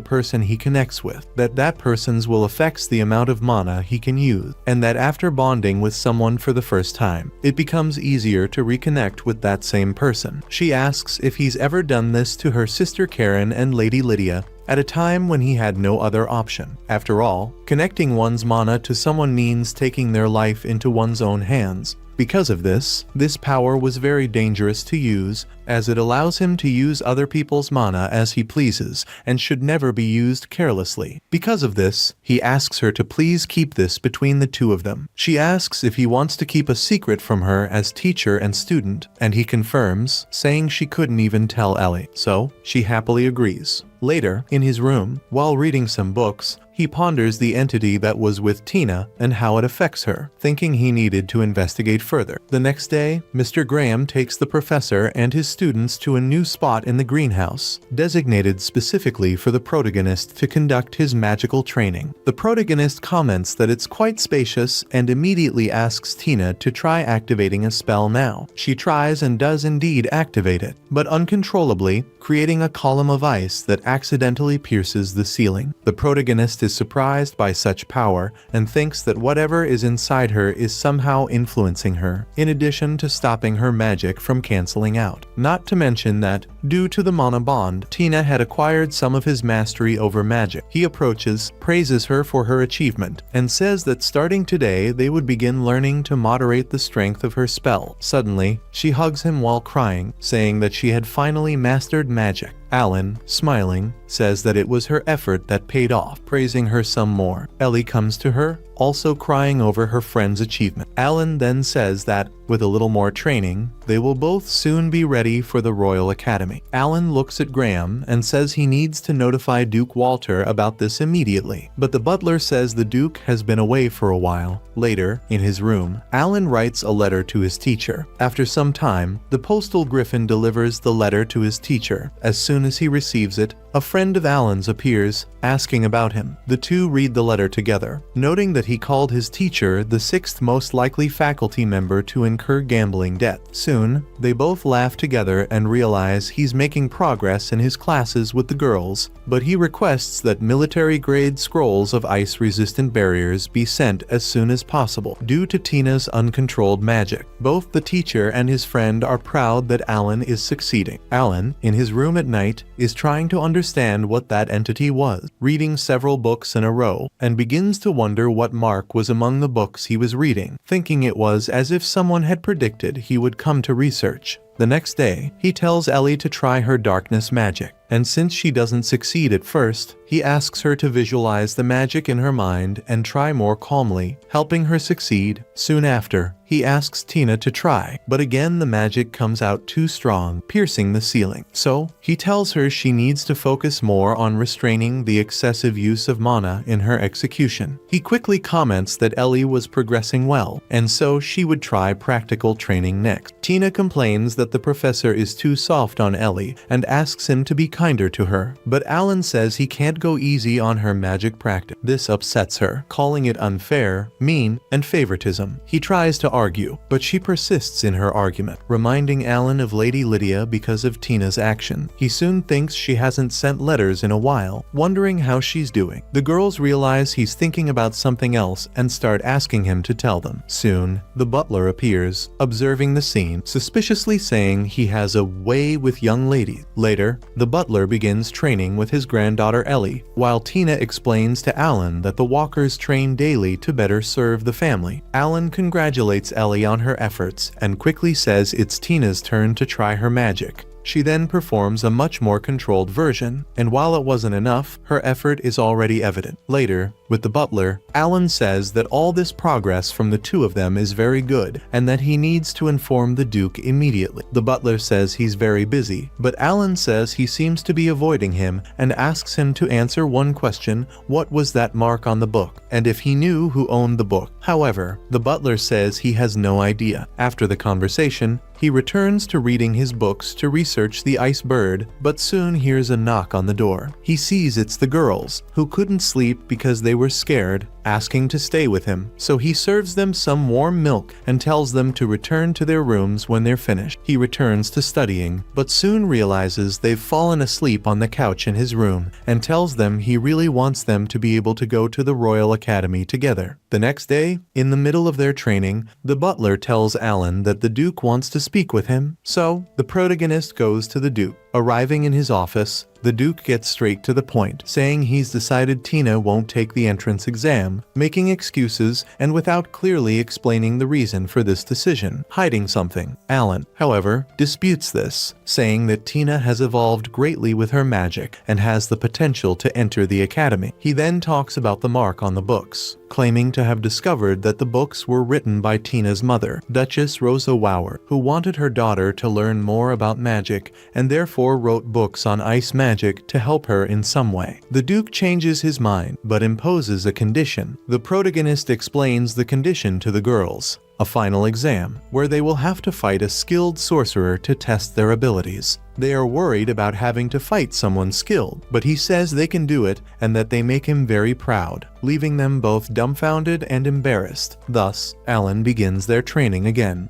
person he connects with, that person's will affects the amount of mana he can use, and that after bonding with someone for the first time, it becomes easier to reconnect with that same person. She asks if he's ever done this to her sister Karen and Lady Lydia, at a time when he had no other option. After all, connecting one's mana to someone means taking their life into one's own hands. Because of this power was very dangerous to use, as it allows him to use other people's mana as he pleases, and should never be used carelessly. Because of this, he asks her to please keep this between the two of them. She asks if he wants to keep a secret from her as teacher and student, and he confirms, saying she couldn't even tell Ellie, so she happily agrees. Later, in his room, while reading some books, he ponders the entity that was with Tina and how it affects her, thinking he needed to investigate further. The next day, Mr. Graham takes the professor and his students to a new spot in the greenhouse, designated specifically for the protagonist to conduct his magical training. The protagonist comments that it's quite spacious and immediately asks Tina to try activating a spell now. She tries and does indeed activate it, but uncontrollably, creating a column of ice that accidentally pierces the ceiling. The protagonist is surprised by such power and thinks that whatever is inside her is somehow influencing her, in addition to stopping her magic from canceling out. Not to mention that, due to the mana bond, Tina had acquired some of his mastery over magic. He approaches, praises her for her achievement, and says that starting today they would begin learning to moderate the strength of her spell. Suddenly, she hugs him while crying, saying that she had finally mastered magic. Alan, smiling, says that it was her effort that paid off, praising her some more. Ellie comes to her, also crying over her friend's achievement. Alan then says that, with a little more training, they will both soon be ready for the Royal Academy. Alan looks at Graham and says he needs to notify Duke Walter about this immediately, but the butler says the Duke has been away for a while. Later, in his room, Alan writes a letter to his teacher. After some time, the postal griffin delivers the letter to his teacher. As soon as he receives it, a friend of Alan's appears, asking about him. The two read the letter together, noting that he called his teacher the sixth most likely faculty member to incur gambling debt. Soon, they both laugh together and realize he's making progress in his classes with the girls, but he requests that military-grade scrolls of ice-resistant barriers be sent as soon as possible, due to Tina's uncontrolled magic. Both the teacher and his friend are proud that Alan is succeeding. Alan, in his room at night, is trying to understand what that entity was, reading several books in a row, and begins to wonder what mark was among the books he was reading, thinking it was as if someone had predicted he would come to research. The next day, he tells Ellie to try her darkness magic, and since she doesn't succeed at first, he asks her to visualize the magic in her mind and try more calmly, helping her succeed. Soon after, he asks Tina to try, but again the magic comes out too strong, piercing the ceiling. So, he tells her she needs to focus more on restraining the excessive use of mana in her execution. He quickly comments that Ellie was progressing well, and so she would try practical training next. Tina complains that the professor is too soft on Ellie and asks him to be kinder to her, but Alan says he can't go easy on her magic practice. This upsets her, calling it unfair, mean, and favoritism. He tries to argue, but she persists in her argument, reminding Alan of Lady Lydia because of Tina's action. He soon thinks she hasn't sent letters in a while, wondering how she's doing. The girls realize he's thinking about something else and start asking him to tell them. Soon, the butler appears, observing the scene, suspiciously saying he has a way with young ladies. Later, the butler begins training with his granddaughter Ellie, while Tina explains to Alan that the walkers train daily to better serve the family. Alan congratulates Ellie on her efforts and quickly says it's Tina's turn to try her magic. She then performs a much more controlled version, and while it wasn't enough, her effort is already evident. Later, with the butler, Alan says that all this progress from the two of them is very good, and that he needs to inform the Duke immediately. The butler says he's very busy, but Alan says he seems to be avoiding him and asks him to answer one question: what was that mark on the book, and if he knew who owned the book. However, the butler says he has no idea. After the conversation, he returns to reading his books to research the ice bird, but soon hears a knock on the door. He sees it's the girls, who couldn't sleep because they were scared, asking to stay with him. So he serves them some warm milk and tells them to return to their rooms when they're finished. He returns to studying, but soon realizes they've fallen asleep on the couch in his room and tells them he really wants them to be able to go to the Royal Academy together. The next day, in the middle of their training, the butler tells Alan that the Duke wants to speak with him, so the protagonist goes to the Duke. Arriving in his office, the Duke gets straight to the point, saying he's decided Tina won't take the entrance exam, making excuses and without clearly explaining the reason for this decision, hiding something. Alan, however, disputes this, saying that Tina has evolved greatly with her magic and has the potential to enter the academy. He then talks about the mark on the books, claiming to have discovered that the books were written by Tina's mother, Duchess Rosa Wower, who wanted her daughter to learn more about magic and therefore wrote books on ice magic to help her in some way. The Duke changes his mind, but imposes a condition. The protagonist explains the condition to the girls: a final exam, where they will have to fight a skilled sorcerer to test their abilities. They are worried about having to fight someone skilled, but he says they can do it and that they make him very proud, leaving them both dumbfounded and embarrassed. Thus, Alan begins their training again.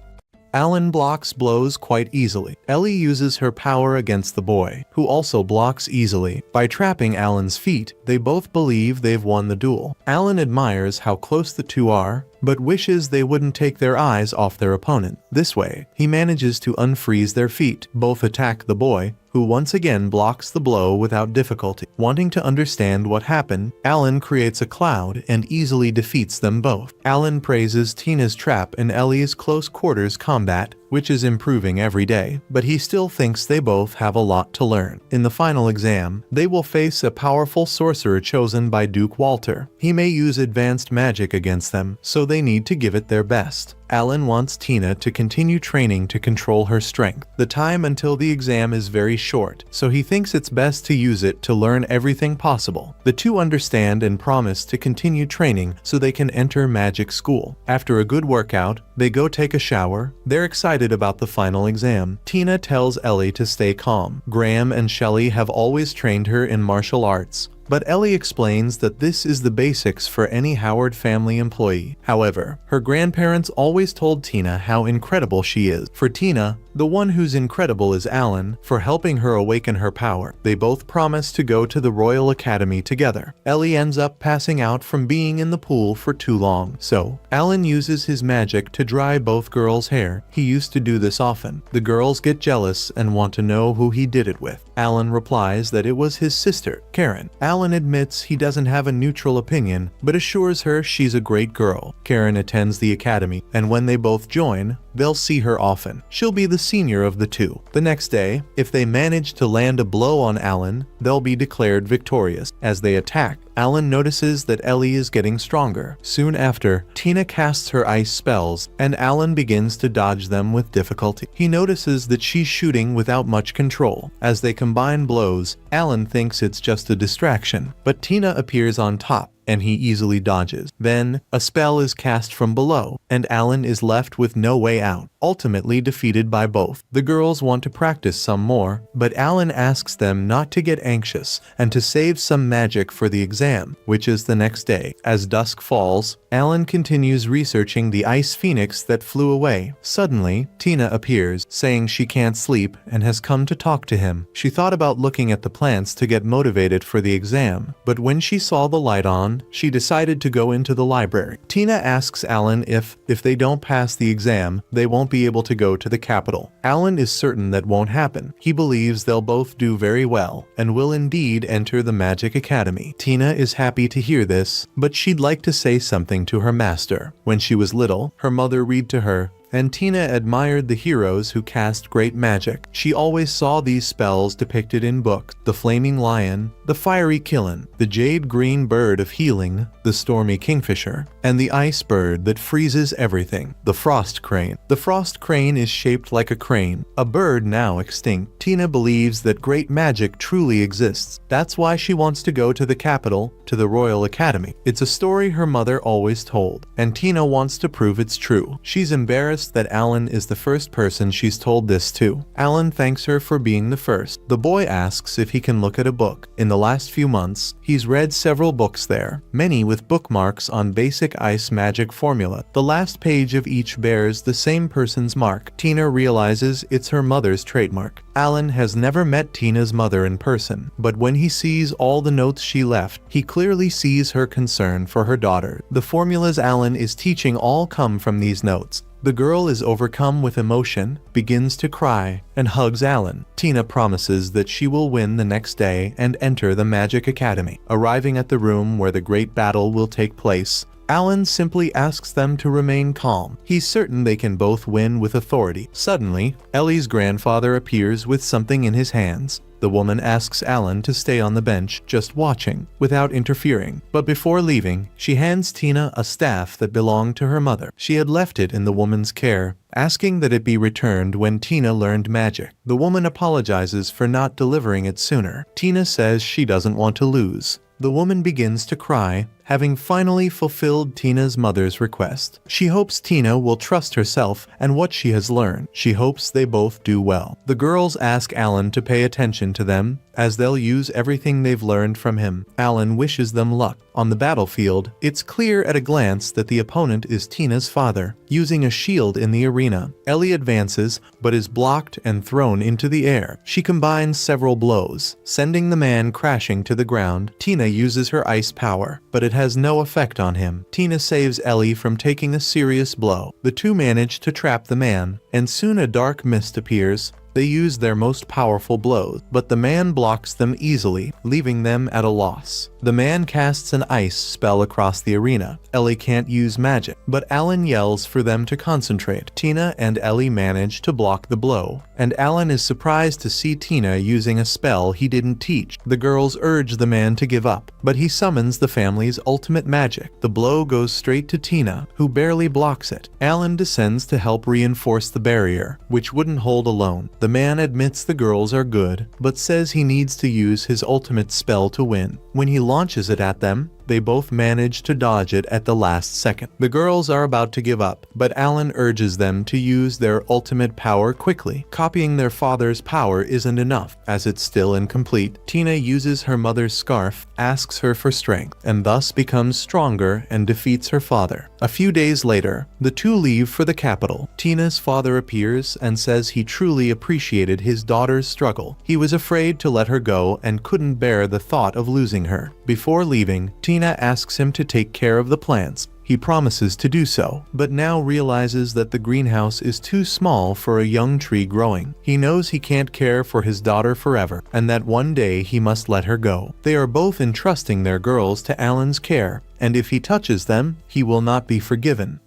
Alan blocks blows quite easily. Ellie uses her power against the boy, who also blocks easily. By trapping Alan's feet, they both believe they've won the duel. Alan admires how close the two are, but wishes they wouldn't take their eyes off their opponent. This way, he manages to unfreeze their feet. Both attack the boy, who once again blocks the blow without difficulty. Wanting to understand what happened, Alan creates a cloud and easily defeats them both. Alan praises Tina's trap and Ellie's close quarters combat, which is improving every day, but he still thinks they both have a lot to learn. In the final exam, they will face a powerful sorcerer chosen by Duke Walter. He may use advanced magic against them, so they need to give it their best. Alan wants Tina to continue training to control her strength. The time until the exam is very short, so he thinks it's best to use it to learn everything possible. The two understand and promise to continue training so they can enter magic school. After a good workout, they go take a shower. They're excited about the final exam. Tina tells Ellie to stay calm. Graham and Shelley have always trained her in martial arts, but Ellie explains that this is the basics for any Howard family employee. However, her grandparents always told Tina how incredible she is. For Tina, the one who's incredible is Alan for helping her awaken her power. They both promise to go to the Royal Academy together. Ellie ends up passing out from being in the pool for too long, so Alan uses his magic to dry both girls' hair. He used to do this often. The girls get jealous and want to know who he did it with. Alan replies that it was his sister, Karen. Alan admits he doesn't have a neutral opinion, but assures her she's a great girl. Karen attends the academy, and when they both join, they'll see her often. She'll be the senior of the two. The next day, if they manage to land a blow on Alan, they'll be declared victorious. As they attack, Alan notices that Ellie is getting stronger. Soon after, Tina casts her ice spells, and Alan begins to dodge them with difficulty. He notices that she's shooting without much control. As they combine blows, Alan thinks it's just a distraction, but Tina appears on top, and he easily dodges. Then, a spell is cast from below, and Alan is left with no way out, ultimately defeated by both. The girls want to practice some more, but Alan asks them not to get anxious and to save some magic for the exam, which is the next day. As dusk falls, Alan continues researching the ice phoenix that flew away. Suddenly, Tina appears, saying she can't sleep and has come to talk to him. She thought about looking at the plants to get motivated for the exam, but when she saw the light on, on, she decided to go into the library. Tina asks Alan if they don't pass the exam, they won't be able to go to the capital. Alan is certain that won't happen. He believes they'll both do very well and will indeed enter the Magic Academy. Tina is happy to hear this, but she'd like to say something to her master. When she was little, her mother read to her, and Tina admired the heroes who cast great magic. She always saw these spells depicted in books: the flaming lion, the fiery kiln, the jade green bird of healing, the stormy kingfisher, and the ice bird that freezes everything, the frost crane. The frost crane is shaped like a crane, a bird now extinct. Tina believes that great magic truly exists. That's why she wants to go to the capital, to the Royal Academy. It's a story her mother always told, and Tina wants to prove it's true. She's embarrassed that Alan is the first person she's told this to. Alan thanks her for being the first. The boy asks if he can look at a book. In the last few months, he's read several books there, many with bookmarks on basic ice magic formula. The last page of each bears the same person's mark. Tina realizes it's her mother's trademark. Alan has never met Tina's mother in person, but when he sees all the notes she left, he clearly sees her concern for her daughter. The formulas Alan is teaching all come from these notes. The girl is overcome with emotion, begins to cry, and hugs Alan. Tina promises that she will win the next day and enter the Magic Academy. Arriving at the room where the great battle will take place, Alan simply asks them to remain calm. He's certain they can both win with authority. Suddenly, Ellie's grandfather appears with something in his hands. The woman asks Alan to stay on the bench, just watching, without interfering. But before leaving, she hands Tina a staff that belonged to her mother. She had left it in the woman's care, asking that it be returned when Tina learned magic. The woman apologizes for not delivering it sooner. Tina says she doesn't want to lose. The woman begins to cry, having finally fulfilled Tina's mother's request. She hopes Tina will trust herself and what she has learned. She hopes they both do well. The girls ask Alan to pay attention to them, as they'll use everything they've learned from him. Alan wishes them luck. On the battlefield, it's clear at a glance that the opponent is Tina's father, using a shield in the arena. Ellie advances, but is blocked and thrown into the air. She combines several blows, sending the man crashing to the ground. Tina uses her ice power, but it has no effect on him. Tina saves Ellie from taking a serious blow. The two manage to trap the man, and soon a dark mist appears. They use their most powerful blows, but the man blocks them easily, leaving them at a loss. The man casts an ice spell across the arena. Ellie can't use magic, but Alan yells for them to concentrate. Tina and Ellie manage to block the blow, and Alan is surprised to see Tina using a spell he didn't teach. The girls urge the man to give up, but he summons the family's ultimate magic. The blow goes straight to Tina, who barely blocks it. Alan descends to help reinforce the barrier, which wouldn't hold alone. The man admits the girls are good, but says he needs to use his ultimate spell to win. When he launches it at them, they both manage to dodge it at the last second. The girls are about to give up, but Alan urges them to use their ultimate power quickly. Copying their father's power isn't enough, as it's still incomplete. Tina uses her mother's scarf, asks her for strength, and thus becomes stronger and defeats her father. A few days later, the two leave for the capital. Tina's father appears and says he truly appreciated his daughter's struggle. He was afraid to let her go and couldn't bear the thought of losing her. Before leaving, Tina asks him to take care of the plants. He promises to do so, but now realizes that the greenhouse is too small for a young tree growing. He knows he can't care for his daughter forever, and that one day he must let her go. They are both entrusting their girls to Alan's care, and if he touches them, he will not be forgiven.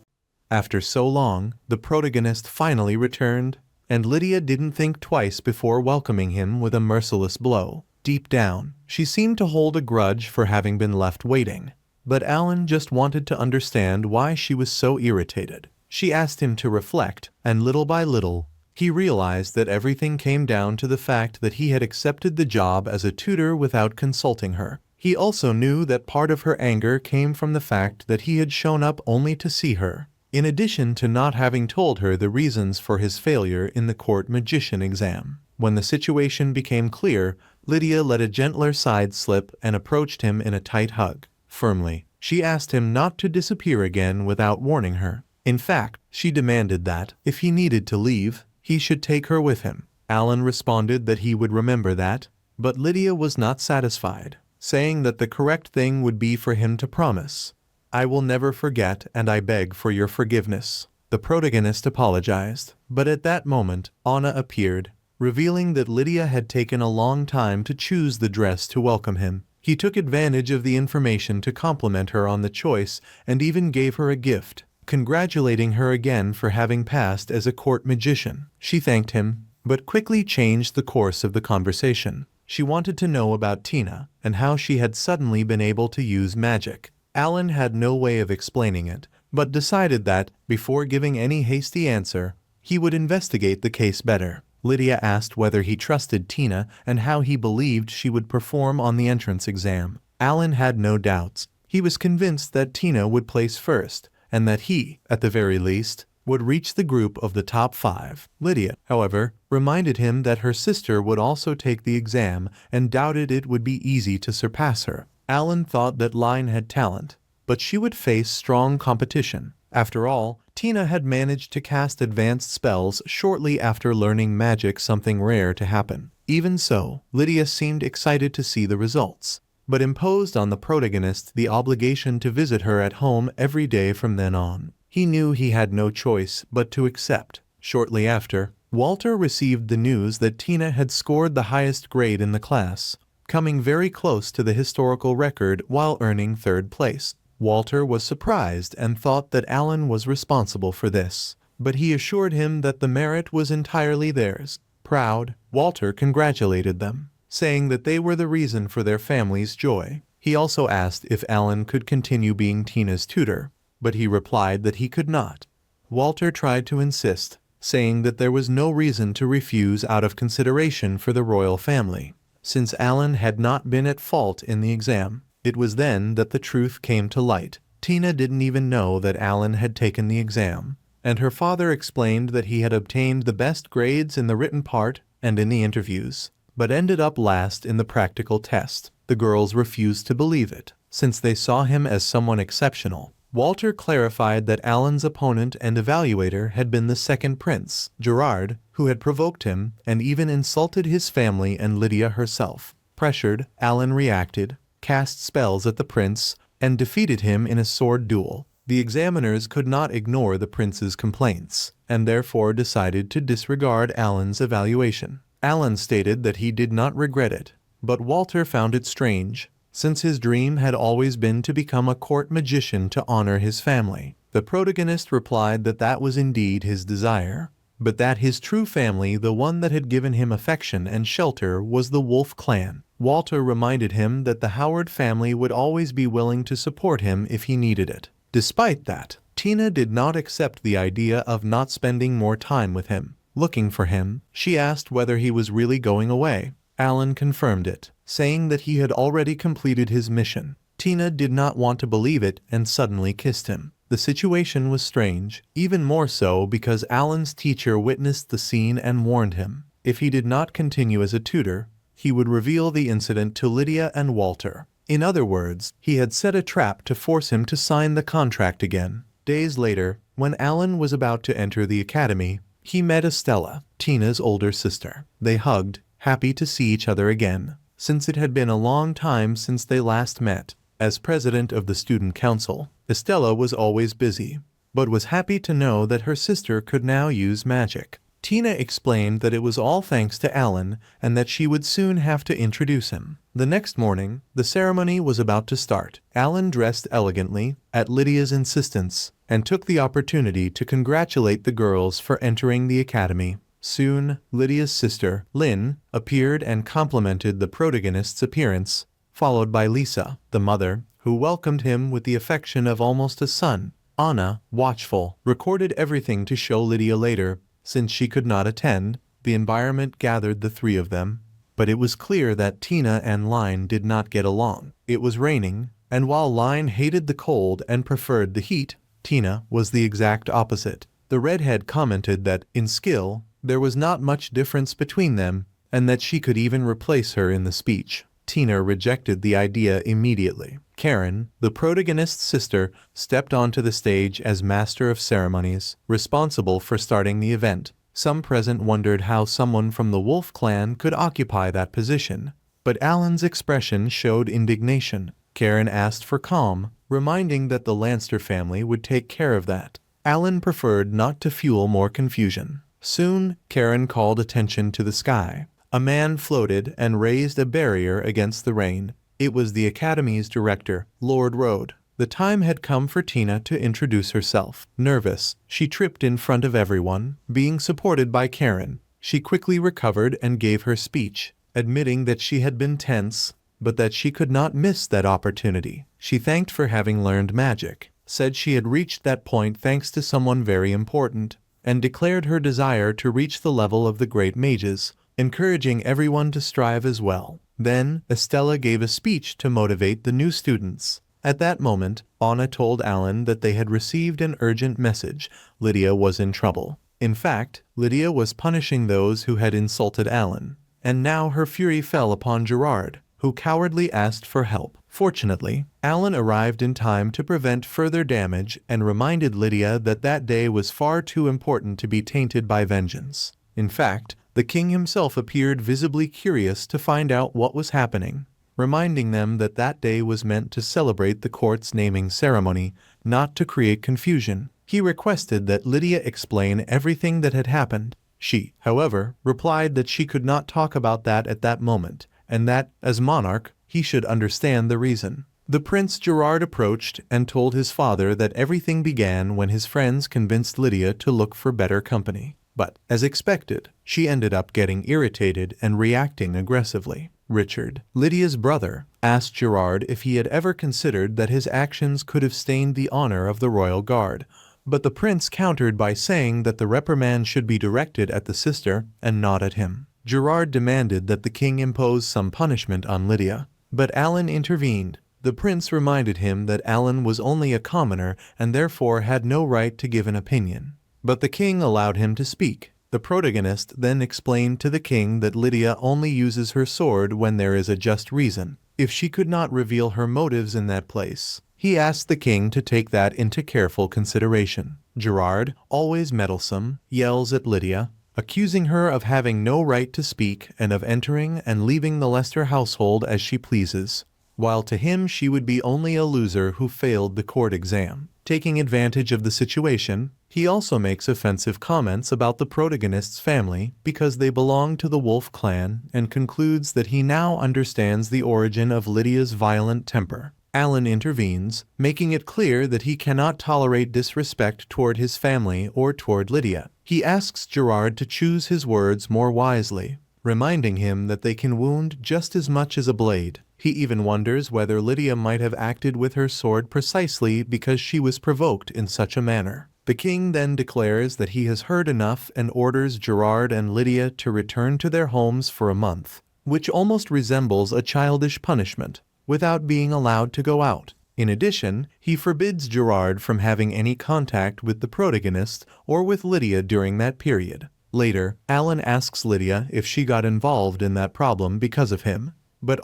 After so long, the protagonist finally returned, and Lydia didn't think twice before welcoming him with a merciless blow. Deep down, she seemed to hold a grudge for having been left waiting. But Alan just wanted to understand why she was so irritated. She asked him to reflect, and little by little, he realized that everything came down to the fact that he had accepted the job as a tutor without consulting her. He also knew that part of her anger came from the fact that he had shown up only to see her, in addition to not having told her the reasons for his failure in the court magician exam. When the situation became clear, Lydia let a gentler side slip and approached him in a tight hug. Firmly, she asked him not to disappear again without warning her. In fact, she demanded that, if he needed to leave, he should take her with him. Alan responded that he would remember that, but Lydia was not satisfied. saying that the correct thing would be for him to promise. "I will never forget, and I beg for your forgiveness." The protagonist apologized, but at that moment, Anna appeared, revealing that Lydia had taken a long time to choose the dress to welcome him. He took advantage of the information to compliment her on the choice and even gave her a gift, congratulating her again for having passed as a court magician. She thanked him, but quickly changed the course of the conversation. She wanted to know about Tina and how she had suddenly been able to use magic. Alan had no way of explaining it, but decided that, before giving any hasty answer, he would investigate the case better. Lydia asked whether he trusted Tina and how he believed she would perform on the entrance exam. Alan had no doubts. He was convinced that Tina would place first, and that he, at the very least, would reach the group of the top 5. Lydia, however, reminded him that her sister would also take the exam and doubted it would be easy to surpass her. Alan thought that Line had talent, but she would face strong competition. After all, Tina had managed to cast advanced spells shortly after learning magic, something rare to happen. Even so, Lydia seemed excited to see the results, but imposed on the protagonist the obligation to visit her at home every day from then on. He knew he had no choice but to accept. Shortly after, Walter received the news that Tina had scored the highest grade in the class, coming very close to the historical record while earning 3rd place. Walter was surprised and thought that Alan was responsible for this, but he assured him that the merit was entirely theirs. Proud, Walter congratulated them, saying that they were the reason for their family's joy. He also asked if Alan could continue being Tina's tutor, but he replied that he could not. Walter tried to insist, saying that there was no reason to refuse out of consideration for the royal family. Since Alan had not been at fault in the exam, it was then that the truth came to light. Tina didn't even know that Alan had taken the exam, and her father explained that he had obtained the best grades in the written part and in the interviews, but ended up last in the practical test. The girls refused to believe it, since they saw him as someone exceptional. Walter clarified that Alan's opponent and evaluator had been the second prince, Gerard, who had provoked him and even insulted his family and Lydia herself. Pressured, Alan reacted, cast spells at the prince, and defeated him in a sword duel. The examiners could not ignore the prince's complaints, and therefore decided to disregard Alan's evaluation. Alan stated that he did not regret it, but Walter found it strange, since his dream had always been to become a court magician to honor his family. The protagonist replied that that was indeed his desire, but that his true family, the one that had given him affection and shelter, was the Wolf clan. Walter reminded him that the Howard family would always be willing to support him if he needed it. Despite that, Tina did not accept the idea of not spending more time with him. Looking for him, she asked whether he was really going away. Alan confirmed it, saying that he had already completed his mission. Tina did not want to believe it and suddenly kissed him. The situation was strange, even more so because Alan's teacher witnessed the scene and warned him. If he did not continue as a tutor, he would reveal the incident to Lydia and Walter. In other words, he had set a trap to force him to sign the contract again. Days later, when Alan was about to enter the academy, he met Estella, Tina's older sister. They hugged, happy to see each other again, since it had been a long time since they last met. As president of the student council, Estella was always busy, but was happy to know that her sister could now use magic. Tina explained that it was all thanks to Alan and that she would soon have to introduce him. The next morning, the ceremony was about to start. Alan dressed elegantly, at Lydia's insistence, and took the opportunity to congratulate the girls for entering the academy. Soon, Lydia's sister, Lynn, appeared and complimented the protagonist's appearance, followed by Lisa, the mother, who welcomed him with the affection of almost a son. Anna, watchful, recorded everything to show Lydia later. Since she could not attend, the environment gathered the three of them, but it was clear that Tina and Line did not get along. It was raining, and while Line hated the cold and preferred the heat, Tina was the exact opposite. The redhead commented that, in skill, there was not much difference between them, and that she could even replace her in the speech. Tina rejected the idea immediately. Karen, the protagonist's sister, stepped onto the stage as master of ceremonies, responsible for starting the event. Some present wondered how someone from the Wolf clan could occupy that position, but Alan's expression showed indignation. Karen asked for calm, reminding that the Lanster family would take care of that. Alan preferred not to fuel more confusion. Soon, Karen called attention to the sky. A man floated and raised a barrier against the rain. It was the Academy's director, Lord Rode. The time had come for Tina to introduce herself. Nervous, she tripped in front of everyone, being supported by Karen. She quickly recovered and gave her speech, admitting that she had been tense, but that she could not miss that opportunity. She thanked for having learned magic, said she had reached that point thanks to someone very important, and declared her desire to reach the level of the great mages, encouraging everyone to strive as well. Then, Estella gave a speech to motivate the new students. At that moment, Anna told Alan that they had received an urgent message. Lydia was in trouble. In fact, Lydia was punishing those who had insulted Alan, and now her fury fell upon Gerard, who cowardly asked for help. Fortunately, Alan arrived in time to prevent further damage and reminded Lydia that that day was far too important to be tainted by vengeance. In fact, the king himself appeared visibly curious to find out what was happening, reminding them that that day was meant to celebrate the court's naming ceremony, not to create confusion. He requested that Lydia explain everything that had happened. She, however, replied that she could not talk about that at that moment, and that, as monarch, he should understand the reason. The Prince Gerard approached and told his father that everything began when his friends convinced Lydia to look for better company. But, as expected, she ended up getting irritated and reacting aggressively. Richard, Lydia's brother, asked Gerard if he had ever considered that his actions could have stained the honor of the royal guard, but the prince countered by saying that the reprimand should be directed at the sister and not at him. Gerard demanded that the king impose some punishment on Lydia, but Alan intervened. The prince reminded him that Alan was only a commoner and therefore had no right to give an opinion. But the king allowed him to speak. The protagonist then explained to the king that Lydia only uses her sword when there is a just reason. If she could not reveal her motives in that place, he asked the king to take that into careful consideration. Gerard, always meddlesome, yells at Lydia, accusing her of having no right to speak and of entering and leaving the Lester household as she pleases, while to him she would be only a loser who failed the court exam. Taking advantage of the situation, he also makes offensive comments about the protagonist's family because they belong to the Wolf clan and concludes that he now understands the origin of Lydia's violent temper. Alan intervenes, making it clear that he cannot tolerate disrespect toward his family or toward Lydia. He asks Gerard to choose his words more wisely, reminding him that they can wound just as much as a blade. He even wonders whether Lydia might have acted with her sword precisely because she was provoked in such a manner. The king then declares that he has heard enough and orders Gerard and Lydia to return to their homes for a month, which almost resembles a childish punishment, without being allowed to go out. In addition, he forbids Gerard from having any contact with the protagonist or with Lydia during that period. Later, Alan asks Lydia if she got involved in that problem because of him. But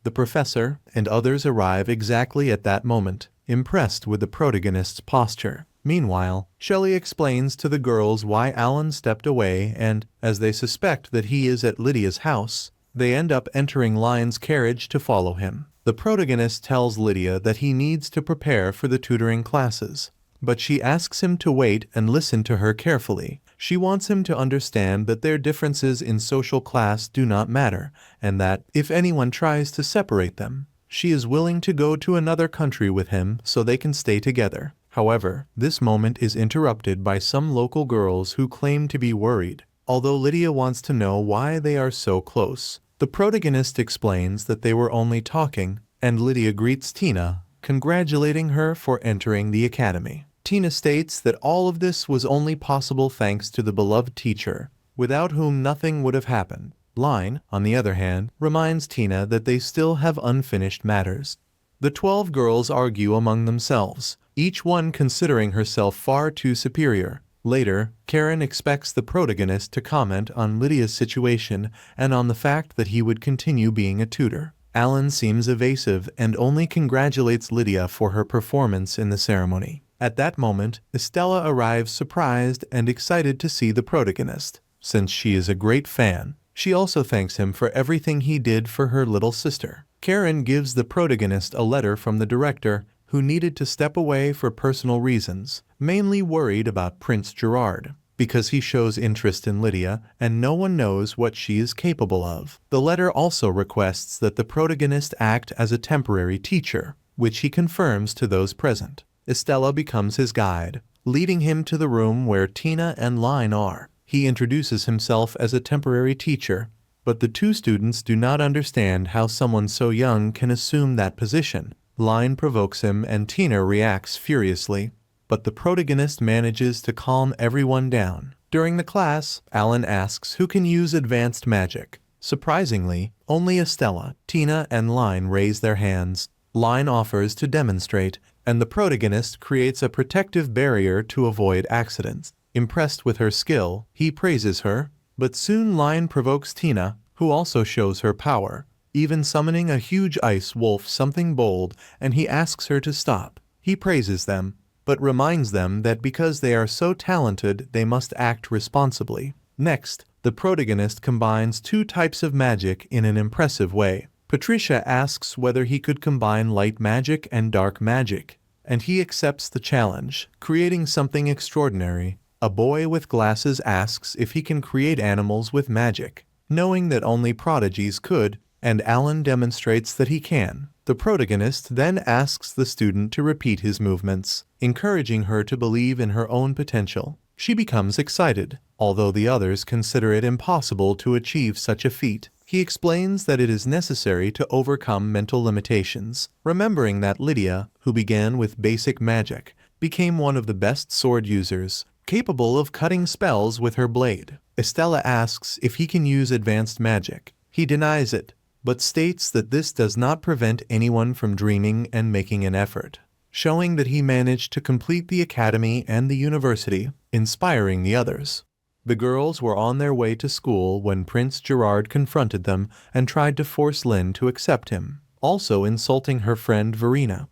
the professor, and others arrive exactly at that moment, impressed with the protagonist's posture. Meanwhile, Shelley explains to the girls why Alan stepped away and, as they suspect that he is at Lydia's house, they end up entering Lyon's carriage to follow him. The protagonist tells Lydia that he needs to prepare for the tutoring classes, but she asks him to wait and listen to her carefully. She wants him to understand that their differences in social class do not matter, and that, if anyone tries to separate them, she is willing to go to another country with him so they can stay together. However, this moment is interrupted by some local girls who claim to be worried, although Lydia wants to know why they are so close. The protagonist explains that they were only talking, and Lydia greets Tina, congratulating her for entering the academy. Tina states that all of this was only possible thanks to the beloved teacher, without whom nothing would have happened. Lyon, on the other hand, reminds Tina that they still have unfinished matters. The 12 girls argue among themselves, each one considering herself far too superior. Later, Karen expects the protagonist to comment on Lydia's situation and on the fact that he would continue being a tutor. Alan seems evasive and only congratulates Lydia for her performance in the ceremony. At that moment, Estella arrives surprised and excited to see the protagonist. Since she is a great fan, She also thanks him for everything he did for her little sister. Karen gives the protagonist a letter from the director, who needed to step away for personal reasons, mainly worried about Prince Gerard, because he shows interest in Lydia and no one knows what she is capable of. The letter also requests that the protagonist act as a temporary teacher, which he confirms to those present. Estella becomes his guide, leading him to the room where Tina and Line are. He introduces himself as a temporary teacher, but the two students do not understand how someone so young can assume that position. Line provokes him and Tina reacts furiously, but the protagonist manages to calm everyone down. During the class, Alan asks who can use advanced magic. Surprisingly, only Estella, Tina, and Line raise their hands. Line offers to demonstrate, and the protagonist creates a protective barrier to avoid accidents. Impressed with her skill, he praises her, but soon Line provokes Tina, who also shows her power, even summoning a huge ice wolf something bold, and he asks her to stop. He praises them, but reminds them that because they are so talented, they must act responsibly. Next, the protagonist combines two types of magic in an impressive way. Patricia asks whether he could combine light magic and dark magic, and he accepts the challenge, creating something extraordinary. A boy with glasses asks if he can create animals with magic, knowing that only prodigies could, and Alan demonstrates that he can. The protagonist then asks the student to repeat his movements, encouraging her to believe in her own potential. She becomes excited, although the others consider it impossible to achieve such a feat. He explains that it is necessary to overcome mental limitations, remembering that Lydia, who began with basic magic, became one of the best sword users, capable of cutting spells with her blade. Estella asks if he can use advanced magic. He denies it, but states that this does not prevent anyone from dreaming and making an effort, showing that he managed to complete the academy and the university, inspiring the others. The girls were on their way to school when Prince Gerard confronted them and tried to force Lynn to accept him, also insulting her friend Verena.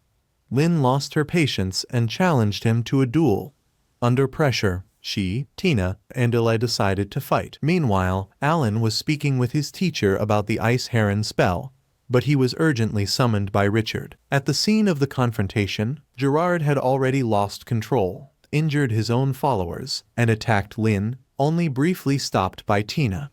Lynn lost her patience and challenged him to a duel. Under pressure, she, Tina, and Estella decided to fight. Meanwhile, Alan was speaking with his teacher about the Ice Heron spell, but he was urgently summoned by Richard. At the scene of the confrontation, Gerard had already lost control, injured his own followers, and attacked Lynn, only briefly stopped by Tina.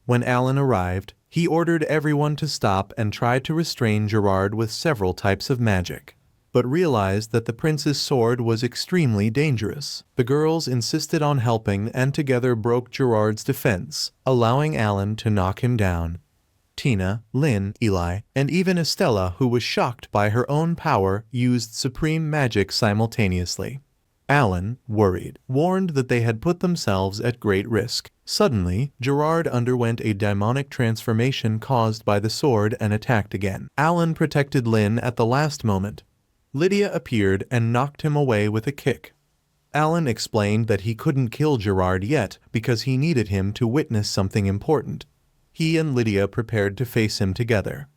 When Alan arrived, he ordered everyone to stop and tried to restrain Gerard with several types of magic, but realized that the prince's sword was extremely dangerous. The girls insisted on helping and together broke Gerard's defense, allowing Alan to knock him down. Tina, Lynn, Eli, and even Estella, who was shocked by her own power, used supreme magic simultaneously. Alan, worried, warned that they had put themselves at great risk. Suddenly, Gerard underwent a demonic transformation caused by the sword and attacked again. Alan protected Lynn at the last moment. Lydia appeared and knocked him away with a kick. Alan explained that he couldn't kill Gerard yet because he needed him to witness something important. He and Lydia prepared to face him together.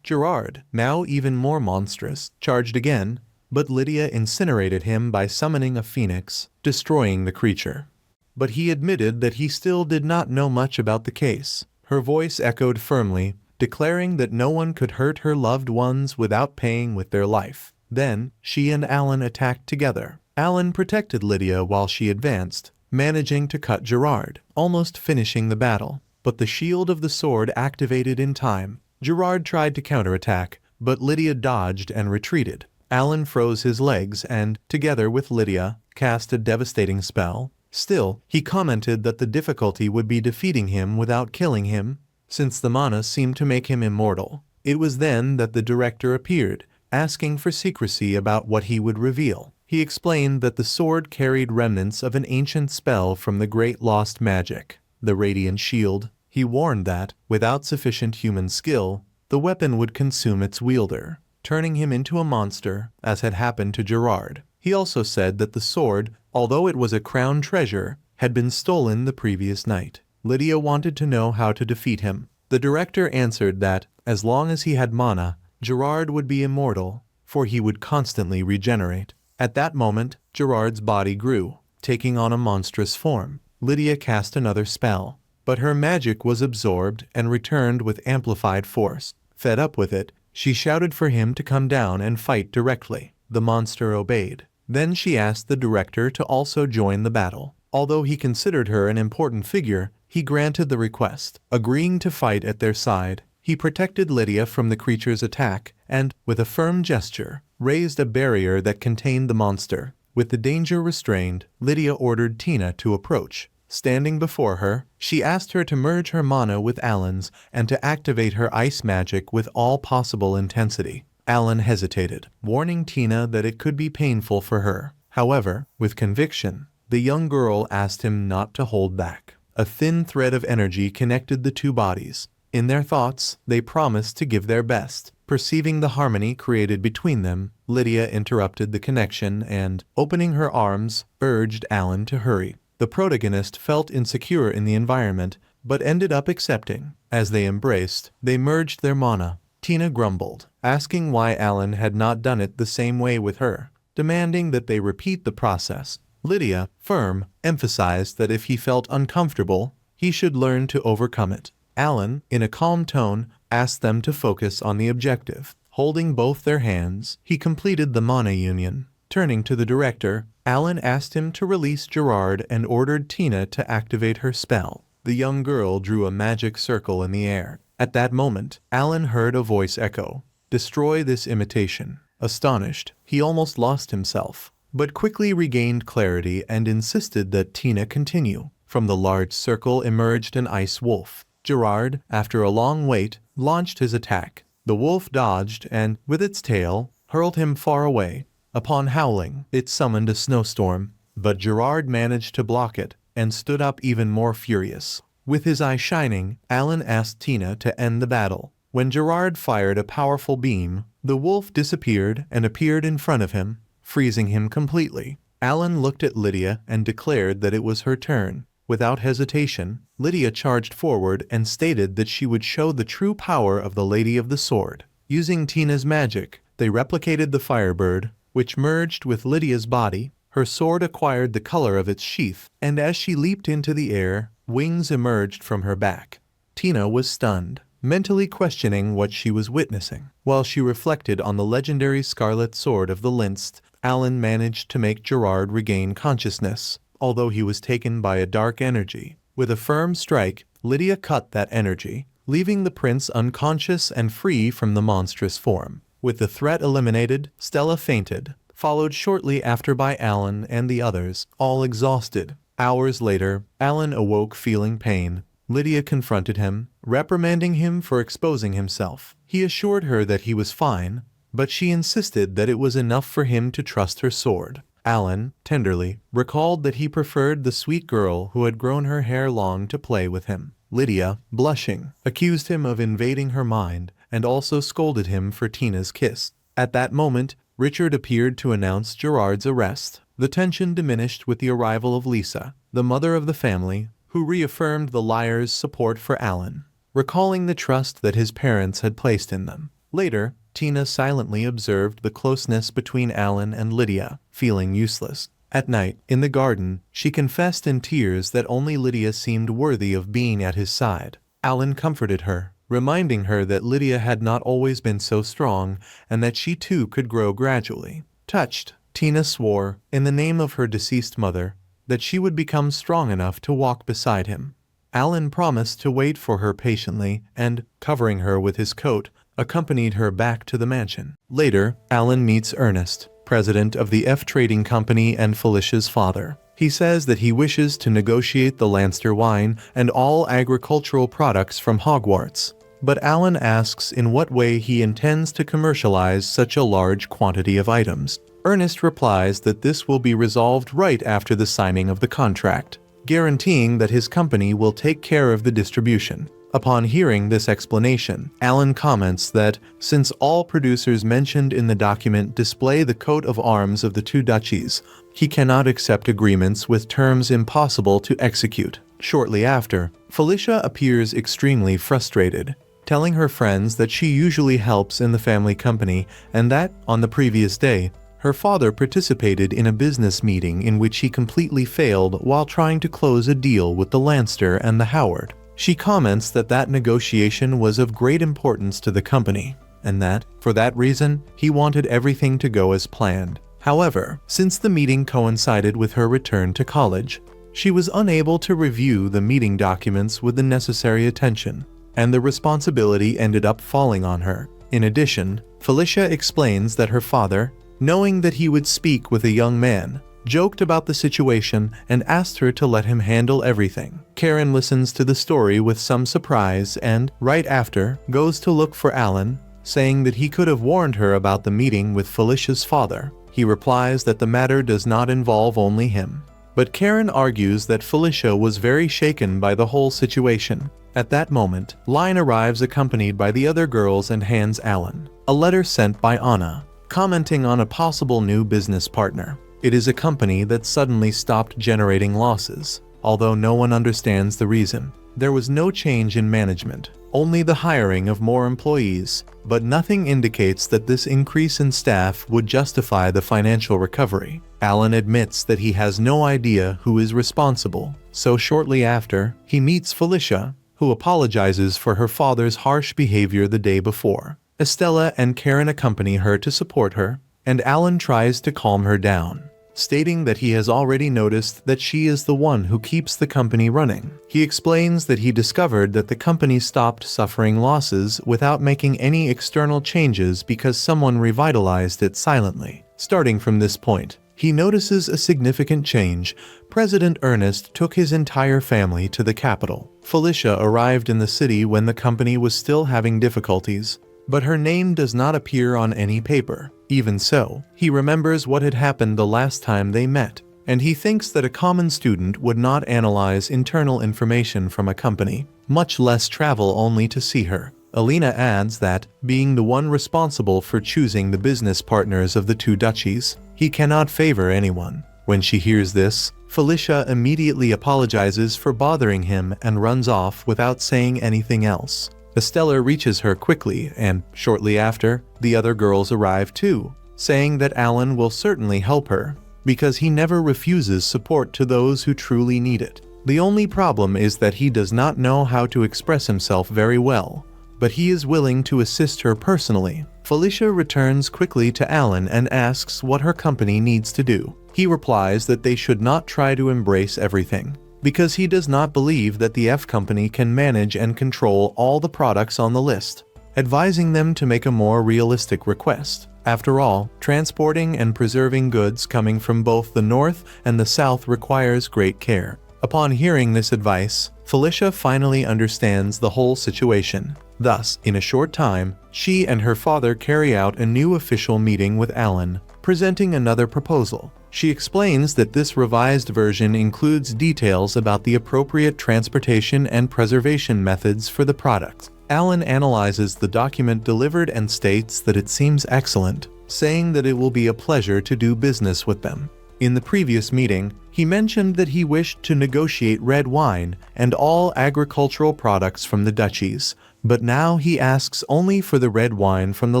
Gerard, now even more monstrous, charged again, but Lydia incinerated him by summoning a phoenix, destroying the creature. But he admitted that he still did not know much about the case. Her voice echoed firmly, declaring that no one could hurt her loved ones without paying with their life. Then, she and Alan attacked together. Alan protected Lydia while she advanced, managing to cut Gerard, almost finishing the battle. But the shield of the sword activated in time. Gerard tried to counterattack, but Lydia dodged and retreated. Alan froze his legs and, together with Lydia, cast a devastating spell. Still, he commented that the difficulty would be defeating him without killing him, since the mana seemed to make him immortal. It was then that the director appeared, asking for secrecy about what he would reveal. He explained that the sword carried remnants of an ancient spell from the Great Lost Magic, the Radiant Shield. He warned that, without sufficient human skill, the weapon would consume its wielder, turning him into a monster, as had happened to Gerard. He also said that the sword, although it was a crown treasure, had been stolen the previous night. Lydia wanted to know how to defeat him. The director answered that, as long as he had mana, Gerard would be immortal, for he would constantly regenerate. At that moment, Gerard's body grew, taking on a monstrous form. Lydia cast another spell, but her magic was absorbed and returned with amplified force. Fed up with it, she shouted for him to come down and fight directly. The monster obeyed. Then she asked the director to also join the battle. Although he considered her an important figure, he granted the request. Agreeing to fight at their side, he protected Lydia from the creature's attack and, with a firm gesture, raised a barrier that contained the monster. With the danger restrained, Lydia ordered Tina to approach. Standing before her, she asked her to merge her mana with Alan's and to activate her ice magic with all possible intensity. Alan hesitated, warning Tina that it could be painful for her. However, with conviction, the young girl asked him not to hold back. A thin thread of energy connected the two bodies. In their thoughts, they promised to give their best. Perceiving the harmony created between them, Lydia interrupted the connection and, opening her arms, urged Alan to hurry. The protagonist felt insecure in the environment, but ended up accepting. As they embraced, they merged their mana. Tina grumbled, asking why Alan had not done it the same way with her, demanding that they repeat the process. Lydia, firm, emphasized that if he felt uncomfortable, he should learn to overcome it. Alan, in a calm tone, asked them to focus on the objective. Holding both their hands, he completed the mana union. Turning to the director, Alan asked him to release Gerard and ordered Tina to activate her spell. The young girl drew a magic circle in the air. At that moment, Alan heard a voice echo, "Destroy this imitation." Astonished, he almost lost himself, but quickly regained clarity and insisted that Tina continue. From the large circle emerged an ice wolf. Gerard, after a long wait, launched his attack. The wolf dodged and, with its tail, hurled him far away. Upon howling, it summoned a snowstorm, but Gerard managed to block it and stood up even more furious. With his eye shining, Alan asked Tina to end the battle. When Gerard fired a powerful beam, the wolf disappeared and appeared in front of him, freezing him completely. Alan looked at Lydia and declared that it was her turn. Without hesitation, Lydia charged forward and stated that she would show the true power of the Lady of the Sword. Using Tina's magic, they replicated the firebird, which merged with Lydia's body. Her sword acquired the color of its sheath, and as she leaped into the air, wings emerged from her back. Tina was stunned, mentally questioning what she was witnessing. While she reflected on the legendary scarlet sword of the Linst, Alan managed to make Gerard regain consciousness, although he was taken by a dark energy. With a firm strike, Lydia cut that energy, leaving the prince unconscious and free from the monstrous form. With the threat eliminated, Stella fainted, followed shortly after by Alan and the others, all exhausted. Hours later, Alan awoke feeling pain. Lydia confronted him, reprimanding him for exposing himself. He assured her that he was fine, but she insisted that it was enough for him to trust her sword. Alan, tenderly, recalled that he preferred the sweet girl who had grown her hair long to play with him. Lydia, blushing, accused him of invading her mind and also scolded him for Tina's kiss. At that moment, Richard appeared to announce Gerard's arrest. The tension diminished with the arrival of Lisa, the mother of the family, who reaffirmed the liar's support for Alan, recalling the trust that his parents had placed in them. Later, Tina silently observed the closeness between Alan and Lydia, feeling useless. At night, in the garden, she confessed in tears that only Lydia seemed worthy of being at his side. Alan comforted her, reminding her that Lydia had not always been so strong and that she too could grow gradually. Touched, Tina swore, in the name of her deceased mother, that she would become strong enough to walk beside him. Alan promised to wait for her patiently and, covering her with his coat, accompanied her back to the mansion. Later, Alan meets Ernest, president of the F Trading Company and Felicia's father. He says that he wishes to negotiate the Lanster wine and all agricultural products from Hogwarts. But Alan asks in what way he intends to commercialize such a large quantity of items. Ernest replies that this will be resolved right after the signing of the contract, guaranteeing that his company will take care of the distribution. Upon hearing this explanation, Alan comments that, since all producers mentioned in the document display the coat of arms of the two duchies, he cannot accept agreements with terms impossible to execute. Shortly after, Felicia appears extremely frustrated, telling her friends that she usually helps in the family company and that, on the previous day, her father participated in a business meeting in which he completely failed while trying to close a deal with the Lanster and the Howard. She comments that that negotiation was of great importance to the company, and that, for that reason, he wanted everything to go as planned. However, since the meeting coincided with her return to college, she was unable to review the meeting documents with the necessary attention, and the responsibility ended up falling on her. In addition, Felicia explains that her father, knowing that he would speak with a young man, joked about the situation and asked her to let him handle everything. Karen listens to the story with some surprise and, right after, goes to look for Alan, saying that he could have warned her about the meeting with Felicia's father. He replies that the matter does not involve only him. But Karen argues that Felicia was very shaken by the whole situation. At that moment, Line arrives accompanied by the other girls and hands Alan a letter sent by Anna, commenting on a possible new business partner. It is a company that suddenly stopped generating losses, although no one understands the reason. There was no change in management, only the hiring of more employees, but nothing indicates that this increase in staff would justify the financial recovery. Alan admits that he has no idea who is responsible, so shortly after, he meets Felicia, who apologizes for her father's harsh behavior the day before. Estella and Karen accompany her to support her, and Alan tries to calm her down, stating that he has already noticed that she is the one who keeps the company running. He explains that he discovered that the company stopped suffering losses without making any external changes because someone revitalized it silently. Starting from this point, he notices a significant change. President Ernest took his entire family to the capital. Felicia arrived in the city when the company was still having difficulties, but her name does not appear on any paper. Even so, he remembers what had happened the last time they met, and he thinks that a common student would not analyze internal information from a company, much less travel only to see her. Alina adds that, being the one responsible for choosing the business partners of the two duchies, he cannot favor anyone. When she hears this, Felicia immediately apologizes for bothering him and runs off without saying anything else. Estella reaches her quickly, and shortly after, the other girls arrive too, saying that Alan will certainly help her, because he never refuses support to those who truly need it. The only problem is that he does not know how to express himself very well, but he is willing to assist her personally. Felicia returns quickly to Alan and asks what her company needs to do. He replies that they should not try to embrace everything, because he does not believe that the F company can manage and control all the products on the list, advising them to make a more realistic request. After all, transporting and preserving goods coming from both the north and the south requires great care. Upon hearing this advice, Felicia finally understands the whole situation. Thus, in a short time, she and her father carry out a new official meeting with Alan, presenting another proposal. She explains that this revised version includes details about the appropriate transportation and preservation methods for the products. Alan analyzes the document delivered and states that it seems excellent, saying that it will be a pleasure to do business with them. In the previous meeting, he mentioned that he wished to negotiate red wine and all agricultural products from the duchies, but now he asks only for the red wine from the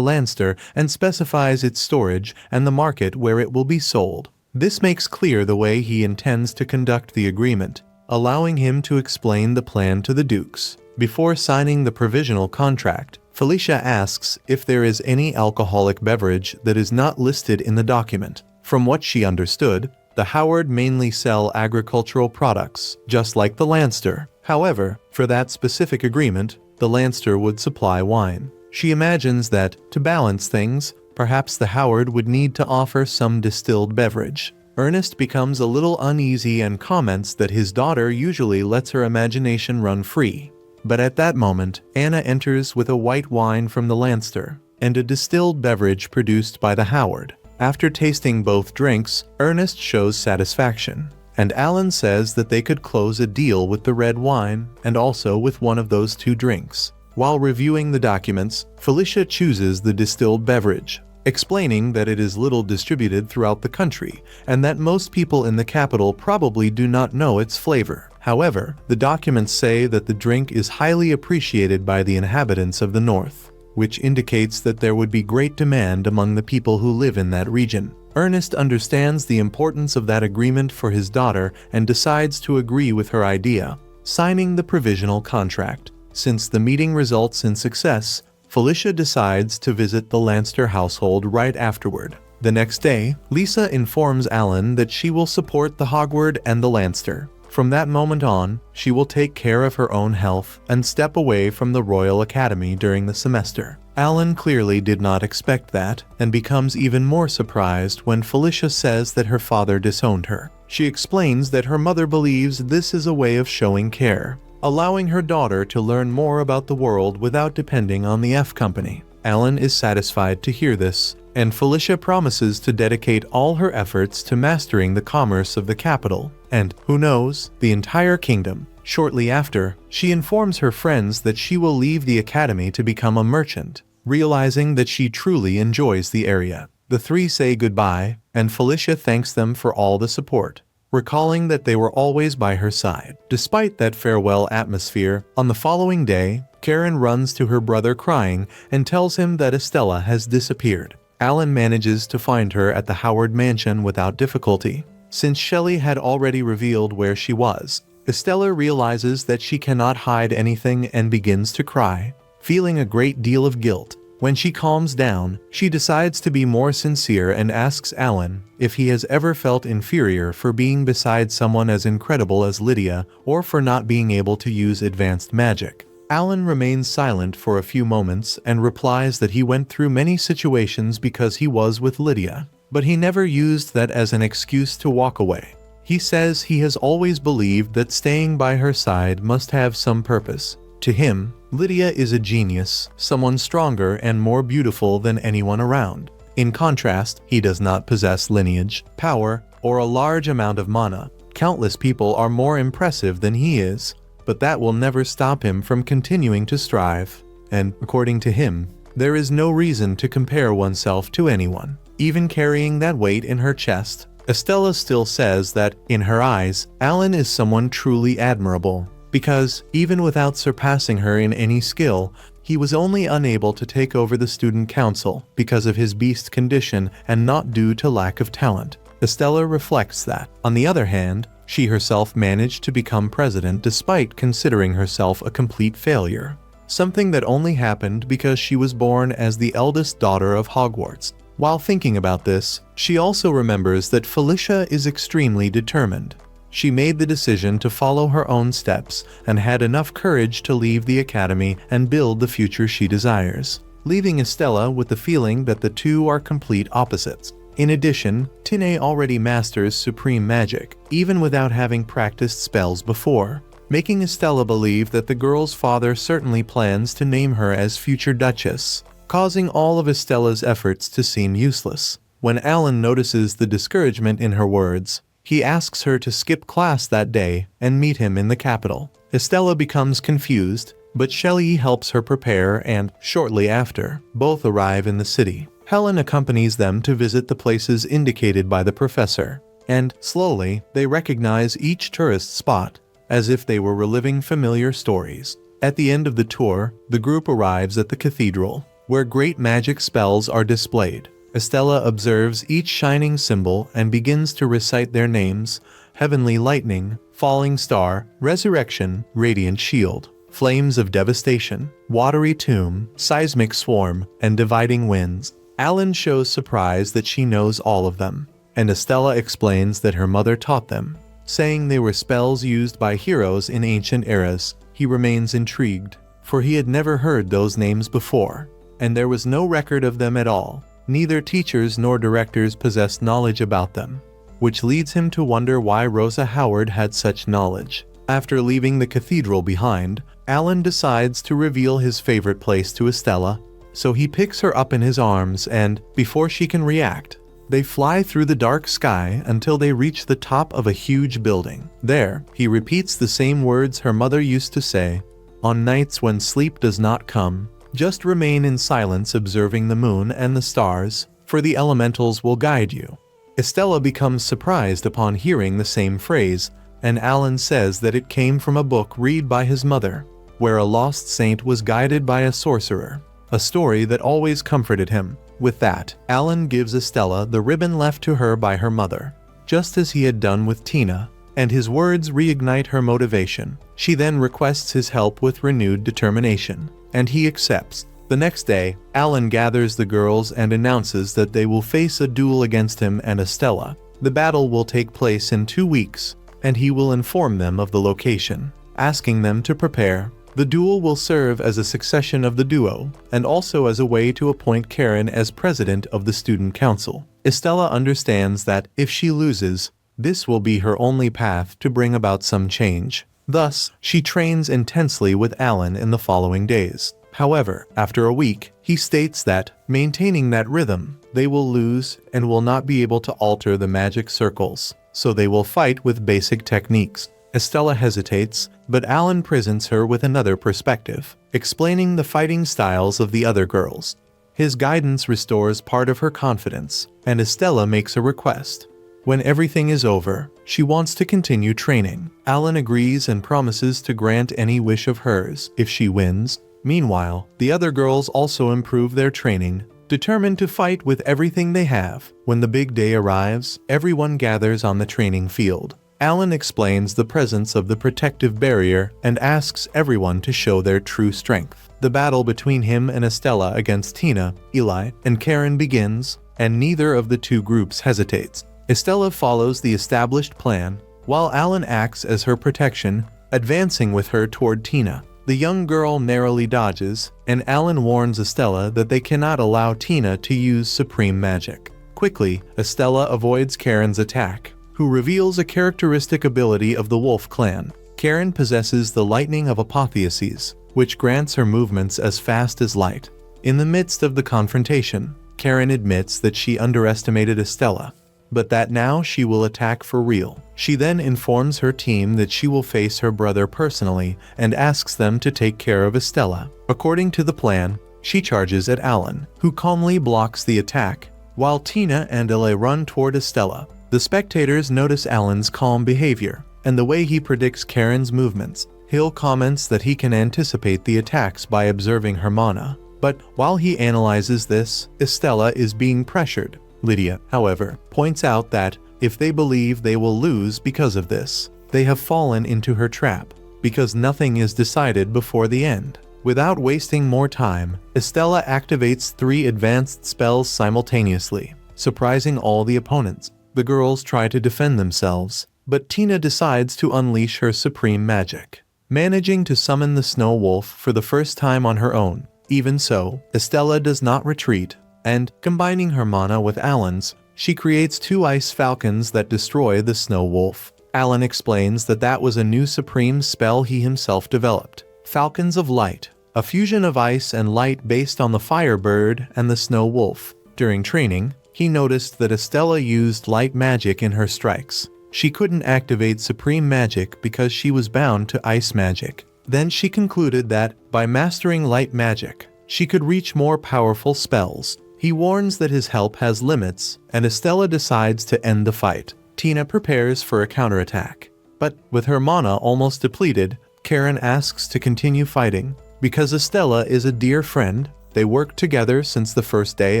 Lanster and specifies its storage and the market where it will be sold. This makes clear the way he intends to conduct the agreement, allowing him to explain the plan to the dukes. Before signing the provisional contract, Felicia asks if there is any alcoholic beverage that is not listed in the document. From what she understood, the Howard mainly sell agricultural products, just like the Lanster. However, for that specific agreement, the Lanster would supply wine. She imagines that, to balance things, perhaps the Howard would need to offer some distilled beverage. Ernest becomes a little uneasy and comments that his daughter usually lets her imagination run free. But at that moment, Anna enters with a white wine from the Lanster and a distilled beverage produced by the Howard. After tasting both drinks, Ernest shows satisfaction, and Alan says that they could close a deal with the red wine and also with one of those two drinks. While reviewing the documents, Felicia chooses the distilled beverage, explaining that it is little distributed throughout the country and that most people in the capital probably do not know its flavor. However, the documents say that the drink is highly appreciated by the inhabitants of the north, which indicates that there would be great demand among the people who live in that region. Ernest understands the importance of that agreement for his daughter and decides to agree with her idea, signing the provisional contract. Since the meeting results in success, Felicia decides to visit the Lanster household right afterward. The next day, Lisa informs Alan that she will support the Hogwarts and the Lanster. From that moment on, she will take care of her own health and step away from the Royal Academy during the semester. Alan clearly did not expect that, and becomes even more surprised when Felicia says that her father disowned her. She explains that her mother believes this is a way of showing care, allowing her daughter to learn more about the world without depending on the F Company. Alan is satisfied to hear this, and Felicia promises to dedicate all her efforts to mastering the commerce of the capital, and, who knows, the entire kingdom. Shortly after, she informs her friends that she will leave the academy to become a merchant, realizing that she truly enjoys the area. The three say goodbye, and Felicia thanks them for all the support, recalling that they were always by her side. Despite that farewell atmosphere, on the following day, Karen runs to her brother crying and tells him that Estella has disappeared. Alan manages to find her at the Howard mansion without difficulty. Since Shelley had already revealed where she was, Estella realizes that she cannot hide anything and begins to cry, feeling a great deal of guilt. When she calms down, she decides to be more sincere and asks Alan if he has ever felt inferior for being beside someone as incredible as Lydia or for not being able to use advanced magic. Alan remains silent for a few moments and replies that he went through many situations because he was with Lydia, but he never used that as an excuse to walk away. He says he has always believed that staying by her side must have some purpose. To him, Lydia is a genius, someone stronger and more beautiful than anyone around. In contrast, he does not possess lineage, power, or a large amount of mana. Countless people are more impressive than he is, but that will never stop him from continuing to strive. And, according to him, there is no reason to compare oneself to anyone. Even carrying that weight in her chest, Estella still says that, in her eyes, Alan is someone truly admirable. Because, even without surpassing her in any skill, he was only unable to take over the student council because of his beast condition and not due to lack of talent. Estella reflects that. On the other hand, she herself managed to become president despite considering herself a complete failure. Something that only happened because she was born as the eldest daughter of Hogwarts. While thinking about this, she also remembers that Felicia is extremely determined. She made the decision to follow her own steps and had enough courage to leave the academy and build the future she desires, leaving Estella with the feeling that the two are complete opposites. In addition, Tinay already masters supreme magic, even without having practiced spells before, making Estella believe that the girl's father certainly plans to name her as future Duchess, causing all of Estella's efforts to seem useless. When Alan notices the discouragement in her words, he asks her to skip class that day and meet him in the capital. Estella becomes confused, but Shelley helps her prepare and, shortly after, both arrive in the city. Helen accompanies them to visit the places indicated by the professor, and, slowly, they recognize each tourist spot, as if they were reliving familiar stories. At the end of the tour, the group arrives at the cathedral, where great magic spells are displayed. Estella observes each shining symbol and begins to recite their names: Heavenly Lightning, Falling Star, Resurrection, Radiant Shield, Flames of Devastation, Watery Tomb, Seismic Swarm, and Dividing Winds. Alan shows surprise that she knows all of them, and Estella explains that her mother taught them, saying they were spells used by heroes in ancient eras. He remains intrigued, for he had never heard those names before, and there was no record of them at all. Neither teachers nor directors possessed knowledge about them, which leads him to wonder why Rosa Howard had such knowledge. After leaving the cathedral behind, Alan decides to reveal his favorite place to Estella, so he picks her up in his arms and, before she can react, they fly through the dark sky until they reach the top of a huge building. There, he repeats the same words her mother used to say: "On nights when sleep does not come, just remain in silence observing the moon and the stars, for the elementals will guide you." Estella becomes surprised upon hearing the same phrase, and Alan says that it came from a book read by his mother, where a lost saint was guided by a sorcerer, a story that always comforted him. With that, Alan gives Estella the ribbon left to her by her mother, just as he had done with Tina, and his words reignite her motivation. She then requests his help with renewed determination, and he accepts. The next day, Alan gathers the girls and announces that they will face a duel against him and Estella. The battle will take place in 2 weeks, and he will inform them of the location, asking them to prepare. The duel will serve as a succession of the duo, and also as a way to appoint Karen as president of the student council. Estella understands that, if she loses, this will be her only path to bring about some change. Thus, she trains intensely with Alan in the following days. However, after a week, he states that, maintaining that rhythm, they will lose and will not be able to alter the magic circles, so they will fight with basic techniques. Estella hesitates, but Alan presents her with another perspective, explaining the fighting styles of the other girls. His guidance restores part of her confidence, and Estella makes a request. When everything is over, she wants to continue training. Alan agrees and promises to grant any wish of hers if she wins. Meanwhile, the other girls also improve their training, determined to fight with everything they have. When the big day arrives, everyone gathers on the training field. Alan explains the presence of the protective barrier and asks everyone to show their true strength. The battle between him and Estella against Tina, Eli, and Karen begins, and neither of the two groups hesitates. Estella follows the established plan, while Alan acts as her protection, advancing with her toward Tina. The young girl narrowly dodges, and Alan warns Estella that they cannot allow Tina to use supreme magic. Quickly, Estella avoids Karen's attack, who reveals a characteristic ability of the Wolf clan. Karen possesses the lightning of apotheoses, which grants her movements as fast as light. In the midst of the confrontation, Karen admits that she underestimated Estella, but that now she will attack for real. She then informs her team that she will face her brother personally and asks them to take care of Estella. According to the plan, she charges at Alan, who calmly blocks the attack, while Tina and Eli run toward Estella. The spectators notice Alan's calm behavior and the way he predicts Karen's movements. Hill comments that he can anticipate the attacks by observing her mana, but while he analyzes this, Estella is being pressured. Lydia, however, points out that, if they believe they will lose because of this, they have fallen into her trap, because nothing is decided before the end. Without wasting more time, Estella activates 3 advanced spells simultaneously, surprising all the opponents. The girls try to defend themselves, but Tina decides to unleash her supreme magic, managing to summon the snow wolf for the first time on her own. Even so, Estella does not retreat, and, combining her mana with Alan's, she creates 2 ice falcons that destroy the snow wolf. Alan explains that that was a new supreme spell he himself developed, Falcons of Light, a fusion of ice and light based on the firebird and the snow wolf. During training, he noticed that Estella used light magic in her strikes. She couldn't activate supreme magic because she was bound to ice magic. Then she concluded that, by mastering light magic, she could reach more powerful spells. He warns that his help has limits, and Estella decides to end the fight. Tina prepares for a counterattack, but with her mana almost depleted, Karen asks to continue fighting. Because Estella is a dear friend, they worked together since the first day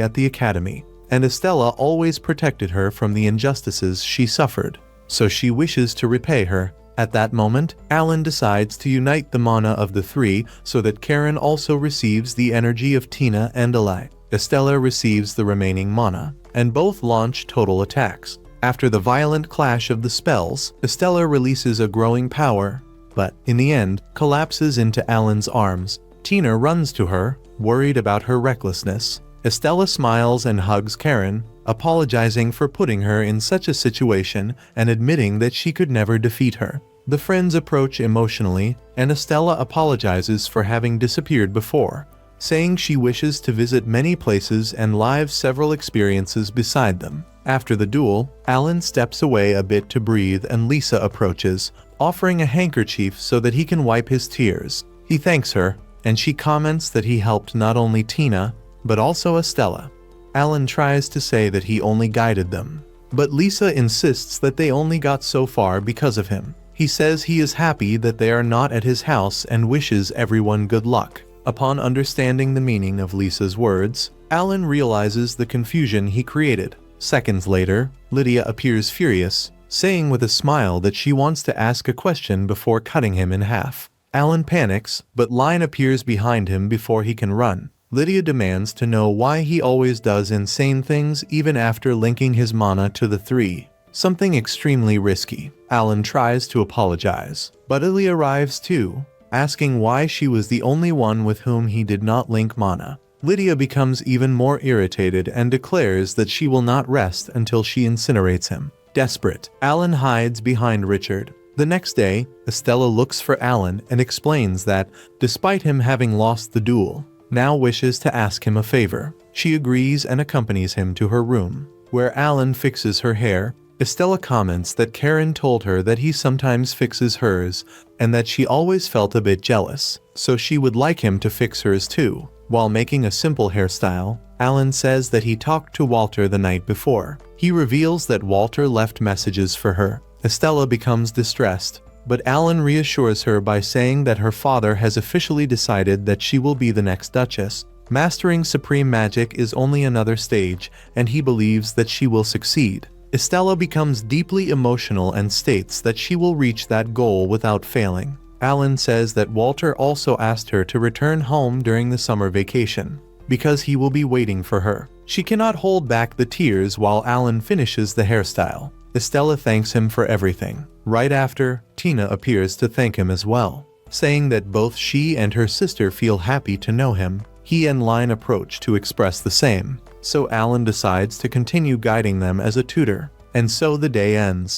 at the academy, and Estella always protected her from the injustices she suffered, so she wishes to repay her. At that moment, Alan decides to unite the mana of the 3 so that Karen also receives the energy of Tina and Eli. Estella receives the remaining mana, and both launch total attacks. After the violent clash of the spells, Estella releases a growing power, but, in the end, collapses into Alan's arms. Tina runs to her, worried about her recklessness. Estella smiles and hugs Karen, apologizing for putting her in such a situation and admitting that she could never defeat her. The friends approach emotionally, and Estella apologizes for having disappeared before, saying she wishes to visit many places and live several experiences beside them. After the duel, Alan steps away a bit to breathe and Lisa approaches, offering a handkerchief so that he can wipe his tears. He thanks her, and she comments that he helped not only Tina, but also Estella. Alan tries to say that he only guided them, but Lisa insists that they only got so far because of him. He says he is happy that they are not at his house and wishes everyone good luck. Upon understanding the meaning of Lisa's words, Alan realizes the confusion he created. Seconds later, Lydia appears furious, saying with a smile that she wants to ask a question before cutting him in half. Alan panics, but Line appears behind him before he can run. Lydia demands to know why he always does insane things even after linking his mana to the three. Something extremely risky. Alan tries to apologize, but Illy arrives too, asking why she was the only one with whom he did not link mana. Lydia becomes even more irritated and declares that she will not rest until she incinerates him. Desperate, Alan hides behind Richard. The next day, Estella looks for Alan and explains that, despite him having lost the duel, now wishes to ask him a favor. She agrees and accompanies him to her room, where Alan fixes her hair. Estella comments that Karen told her that he sometimes fixes hers, and that she always felt a bit jealous, so she would like him to fix hers too. While making a simple hairstyle, Alan says that he talked to Walter the night before. He reveals that Walter left messages for her. Estella becomes distressed, but Alan reassures her by saying that her father has officially decided that she will be the next Duchess. Mastering supreme magic is only another stage, and he believes that she will succeed. Estella becomes deeply emotional and states that she will reach that goal without failing. Alan says that Walter also asked her to return home during the summer vacation, because he will be waiting for her. She cannot hold back the tears while Alan finishes the hairstyle. Estella thanks him for everything. Right after, Tina appears to thank him as well, saying that both she and her sister feel happy to know him. He and Line approach to express the same, so Alan decides to continue guiding them as a tutor. And so the day ends.